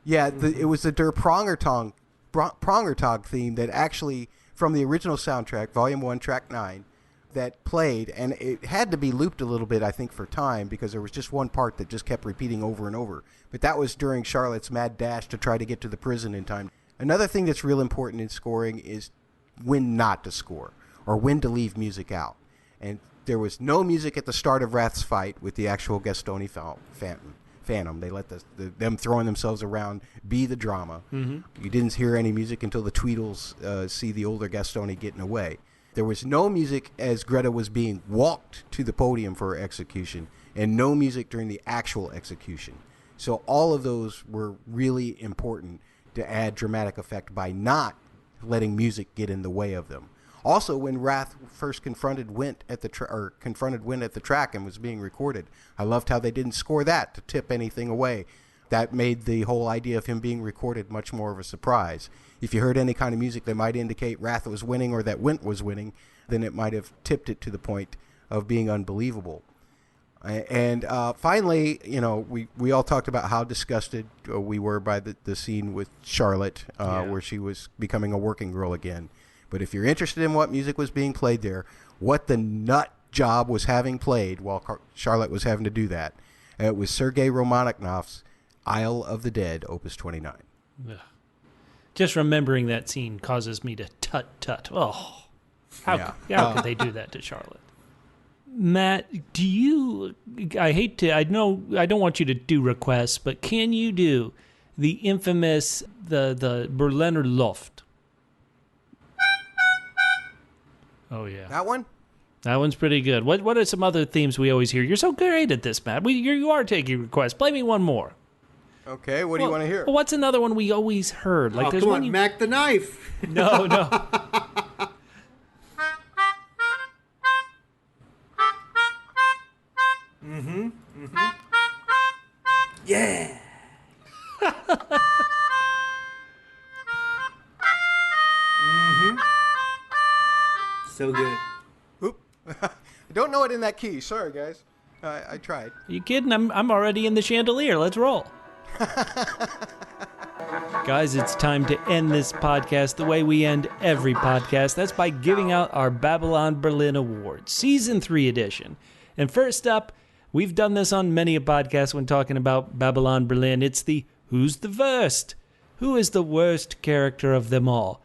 Yeah, it was the Der Prongertag theme that actually from the original soundtrack, Volume 1, Track 9, that played, and it had to be looped a little bit, I think, for time because there was just one part that just kept repeating over and over. But that was during Charlotte's mad dash to try to get to the prison in time. Another thing that's real important in scoring is when not to score or when to leave music out. And there was no music at the start of Rath's fight with the actual Gastoni Phantom. They let them throwing themselves around be the drama. Mm-hmm. You didn't hear any music until the Tweedles see the older Gastoni getting away. There was no music as Greta was being walked to the podium for her execution, and no music during the actual execution. So all of those were really important to add dramatic effect by not letting music get in the way of them. Also, when Rath first confronted Wendt at the track and was being recorded, I loved how they didn't score that to tip anything away. That made the whole idea of him being recorded much more of a surprise. If you heard any kind of music that might indicate Rath was winning or that Wendt was winning, then it might have tipped it to the point of being unbelievable. And finally, we all talked about how disgusted we were by the scene with Charlotte, where she was becoming a working girl again. But if you're interested in what music was being played there, what the nut job was having played while Charlotte was having to do that, it was Sergei Rachmaninoff's Isle of the Dead, Opus 29. Ugh. Just remembering that scene causes me to tut-tut. Oh, how could they do that to Charlotte? Matt, I don't want you to do requests, but can you do the infamous, the Berliner Luft? Oh, yeah. That one? That one's pretty good. What are some other themes we always hear? You're so great at this, Matt. You are taking requests. Play me one more. Okay, what do you want to hear? Well, what's another one we always heard? Like, there's one. Mac the Knife. No. Yeah. So good. Oop. I don't know it in that key. Sorry, guys. I tried. You kidding? I'm already in the chandelier. Let's roll. Guys, it's time to end this podcast the way we end every podcast. That's by giving out our Babylon Berlin Awards, Season 3 edition. And first up, we've done this on many a podcast when talking about Babylon Berlin. It's the Who's the Worst? Who is the worst character of them all?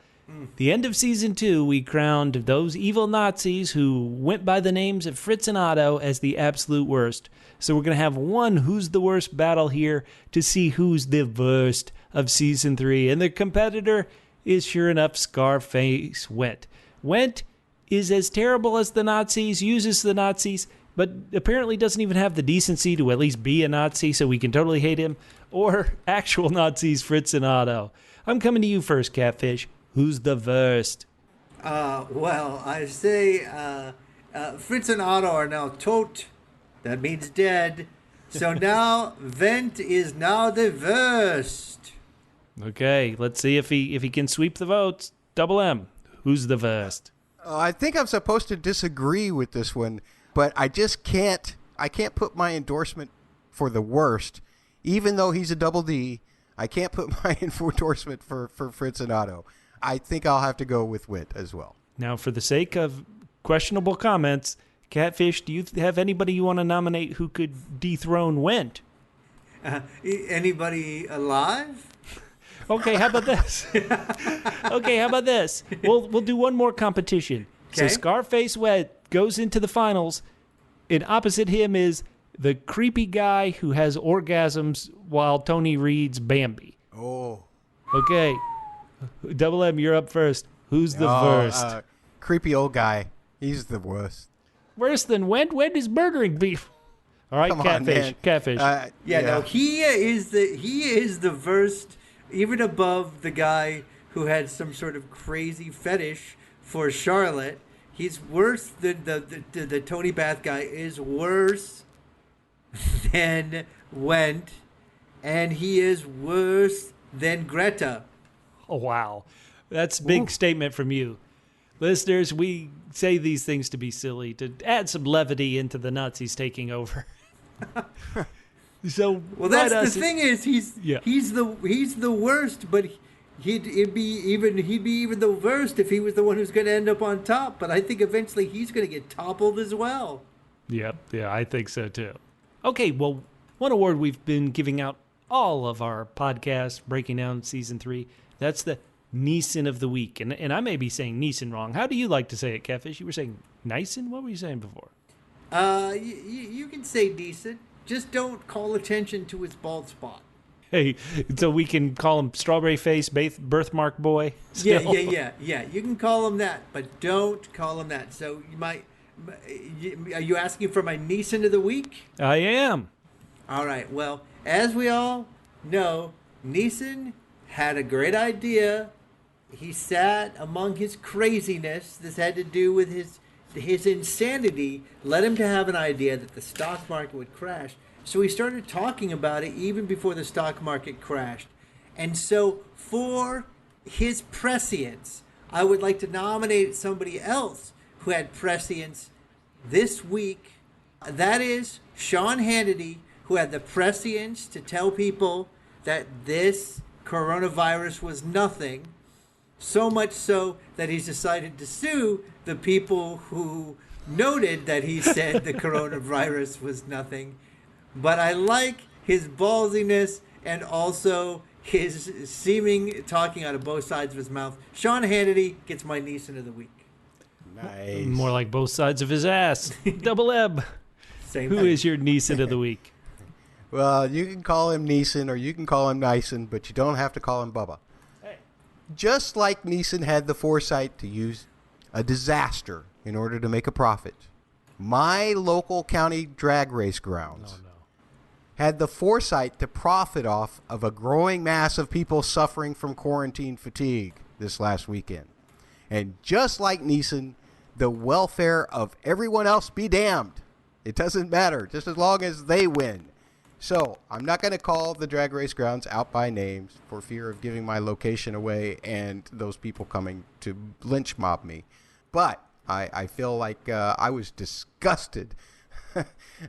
The end of Season 2, we crowned those evil Nazis who went by the names of Fritz and Otto as the absolute worst. So we're going to have one Who's the Worst battle here to see who's the worst of Season 3. And the competitor is, sure enough, Scarface Wendt. Wendt is as terrible as the Nazis, uses the Nazis, but apparently doesn't even have the decency to at least be a Nazi, so we can totally hate him. Or actual Nazis, Fritz and Otto. I'm coming to you first, Catfish. Who's the worst? Well, I say Fritz and Otto are now tot. That means dead. So now Wendt is now the worst. Okay, let's see if he can sweep the votes. Double M. Who's the worst? I think I'm supposed to disagree with this one, but I just can't. I can't put my endorsement for the worst, even though he's a double D. I can't put my endorsement for Fritz and Otto. I think I'll have to go with Wendt as well. Now, for the sake of questionable comments, Catfish, do you have anybody you want to nominate who could dethrone Wendt? Anybody alive? Okay, how about this? We'll do one more competition. Okay. So Scarface Wendt goes into the finals, and opposite him is the creepy guy who has orgasms while Tony reads Bambi. Oh. Okay. Double M, you're up first. Who's the worst? Creepy old guy. He's the worst. Worse than Wendt? Wendt is murdering people. All right, Come Catfish. on, Catfish. No, he is the worst, even above the guy who had some sort of crazy fetish for Charlotte. He's worse than the Tony Bath guy is worse than Wendt, and he is worse than Greta. Oh, wow. That's a big statement from you. Listeners, we say these things to be silly, to add some levity into the Nazis taking over. So, well, that's the thing is he's the worst, but he'd be even the worst if he was the one who's going to end up on top. But I think eventually he's going to get toppled as well. Yep, yeah, I think so too. Okay, well, one award we've been giving out all of our podcasts, breaking down Season 3, that's the Nyseen of the Week. And I may be saying Nyseen wrong. How do you like to say it, Catfish? You were saying Nyseen? What were you saying before? You can say decent. Just don't call attention to his bald spot. Hey, so we can call him Strawberry Face, Birthmark Boy? Still? Yeah. You can call him that, but don't call him that. So are you asking for my Nyseen of the Week? I am. All right. Well, as we all know, Nyseen had a great idea. He sat among his craziness. This had to do with his insanity. Led him to have an idea that the stock market would crash. So he started talking about it even before the stock market crashed. And so for his prescience, I would like to nominate somebody else who had prescience this week. That is Sean Hannity, who had the prescience to tell people that this coronavirus was nothing. So much so that he's decided to sue the people who noted that he said the coronavirus was nothing. But I like his ballsiness and also his seeming talking out of both sides of his mouth. Sean Hannity gets my Nyseen of the week. Nice. More like both sides of his ass. Double Eb. Same Who thing. is your Nyseen of the week? Well, you can call him Nyseen or you can call him Nyseen, but you don't have to call him Bubba. Hey. Just like Nyseen had the foresight to use a disaster in order to make a profit, my local county drag race grounds had the foresight to profit off of a growing mass of people suffering from quarantine fatigue this last weekend. And just like Nyseen, the welfare of everyone else be damned. It doesn't matter, just as long as they win. So I'm not going to call the drag race grounds out by names for fear of giving my location away and those people coming to lynch mob me. But I feel like I was disgusted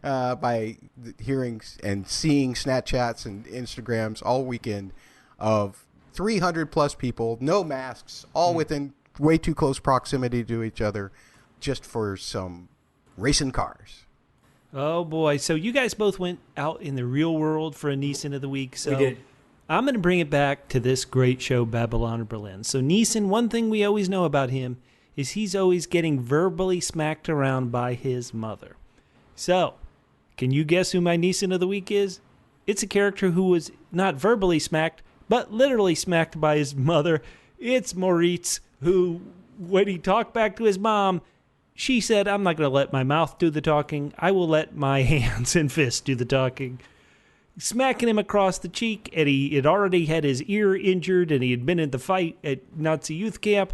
by hearing and seeing Snapchats and Instagrams all weekend of 300 plus people, no masks, all within way too close proximity to each other, just for some racing cars. Oh, boy. So you guys both went out in the real world for a Nyseen of the week. So We did. I'm going to bring it back to this great show, Babylon or Berlin. So Nyseen, one thing we always know about him is he's always getting verbally smacked around by his mother. So, can you guess who my Nyseen of the week is? It's a character who was not verbally smacked, but literally smacked by his mother. It's Moritz, who, when he talked back to his mom, she said, I'm not going to let my mouth do the talking. I will let my hands and fists do the talking. Smacking him across the cheek, and he had already had his ear injured, and he had been in the fight at Nazi youth camp.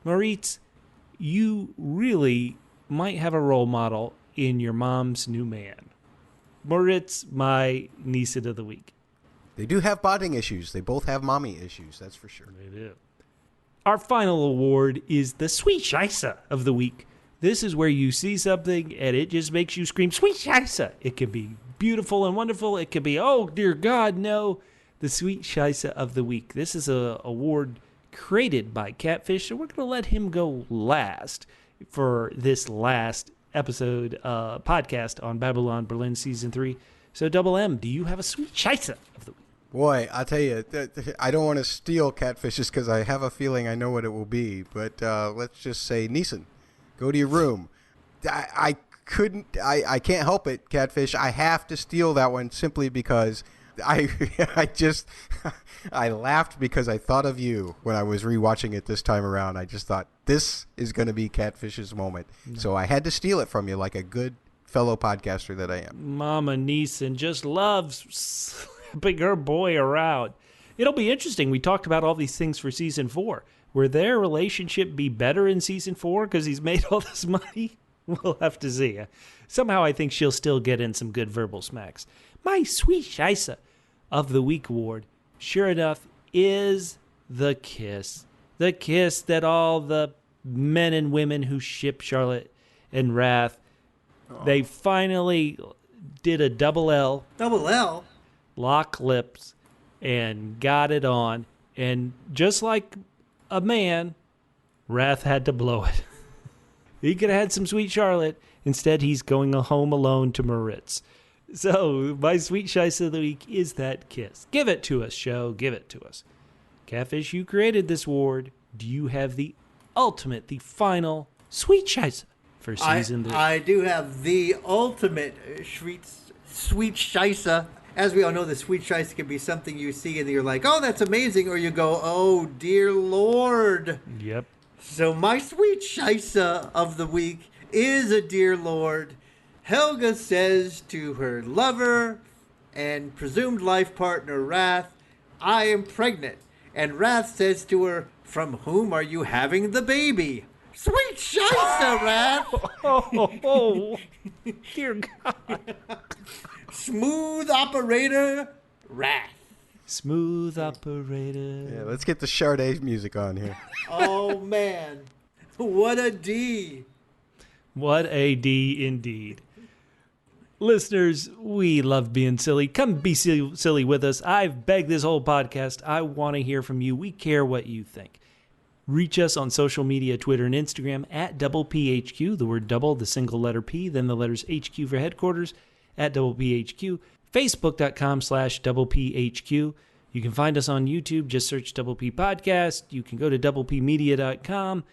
Moritz, you really might have a role model in your mom's new man. Moritz, my Nyseen of the week. They do have bonding issues. They both have mommy issues, that's for sure. They do. Our final award is the Sweet Scheisse of the week. This is where you see something and it just makes you scream, Sweet Scheisse. It can be beautiful and wonderful. It can be, oh, dear God, no. The Sweet Scheisse of the week. This is an award created by Catfish, so we're going to let him go last for this last episode podcast on Babylon Berlin Season 3. So, Double M, do you have a Sweet Scheisse of the week? Boy, I tell you, I don't want to steal Catfish's because I have a feeling I know what it will be. But let's just say, Nyseen, go to your room. I can't help it, Catfish. I have to steal that one simply because I laughed because I thought of you when I was rewatching it this time around. I just thought this is going to be Catfish's moment. So I had to steal it from you like a good fellow podcaster that I am. Mama Nyseen just loves slapping her boy around. It'll be interesting. We talked about all these things for Season 4. Will their relationship be better in Season 4 because he's made all this money? We'll have to see. Somehow I think she'll still get in some good verbal smacks. My Sweet Scheisse of the week award, sure enough, is the kiss. The kiss that all the men and women who ship Charlotte and Rath, they finally did a double L. Double L? Lock lips and got it on. And just like a man, Rath had to blow it. He could have had some Sweet Charlotte. Instead, he's going home alone to Moritz. So, my Sweet Scheisse of the week is that kiss. Give it to us, show. Give it to us. Catfish, you created this award. Do you have the ultimate, the final Sweet Scheisse for Season 3? I do have the ultimate sweet scheisse. As we all know, the sweet scheisse can be something you see and you're like, oh, that's amazing. Or you go, oh, dear Lord. Yep. So my sweet scheisse of the week is a dear Lord. Helga says to her lover and presumed life partner Rath, I am pregnant. And Rath says to her, from whom are you having the baby? Sweet scheisse, Rath! Oh, dear God. Smooth operator, Rath. Smooth operator. Yeah, let's get the Sade music on here. Oh, man. What a D. What a D indeed. Listeners, we love being silly. Come be silly with us. I've begged this whole podcast. I want to hear from you. We care what you think. Reach us on social media, Twitter and Instagram at PHQ, the word double, the single letter P, then the letters HQ for headquarters, at PHQ. Facebook.com/PHQ. You can find us on YouTube. Just search Double P Podcast. You can go to doublepmedia.com.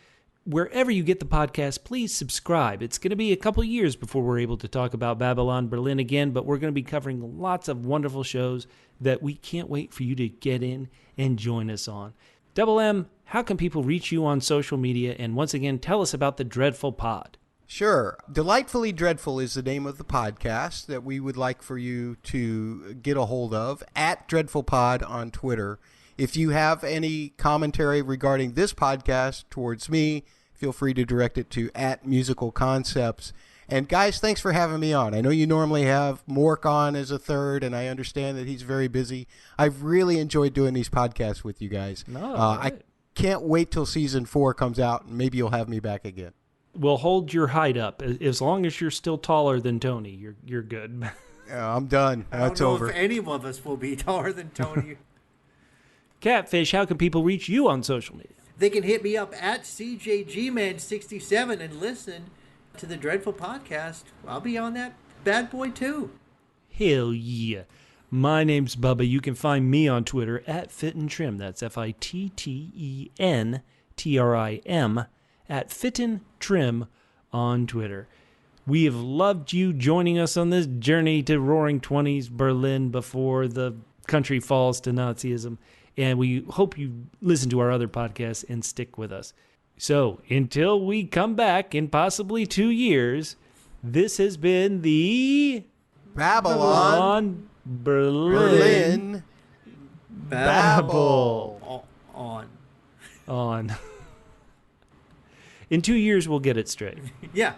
Wherever you get the podcast, please subscribe. It's going to be a couple years before we're able to talk about Babylon Berlin again, but we're going to be covering lots of wonderful shows that we can't wait for you to get in and join us on. Double M, how can people reach you on social media? And once again, tell us about the Dreadful Pod. Sure. Delightfully Dreadful is the name of the podcast that we would like for you to get a hold of at Dreadful Pod on Twitter. If you have any commentary regarding this podcast towards me, feel free to direct it to at Musical Concepts. And guys, thanks for having me on. I know you normally have Mork on as a third, and I understand that he's very busy. I've really enjoyed doing these podcasts with you guys. Right. I can't wait till season 4 comes out, and maybe you'll have me back again. We'll hold your height up. As long as you're still taller than Tony, you're good. I'm done. That's over. I don't know if any of us will be taller than Tony. Catfish, how can people reach you on social media? They can hit me up at CJGman67 and listen to the Dreadful Podcast. I'll be on that bad boy too. Hell yeah. My name's Bubba. You can find me on Twitter at FittenTrim. That's FITTENTRIM at FittenTrim on Twitter. We have loved you joining us on this journey to Roaring Twenties Berlin before the country falls to Nazism. And we hope you listen to our other podcasts and stick with us. So, until we come back in possibly 2 years, this has been the Babylon Berlin Babble. On. In 2 years, we'll get it straight. Yeah.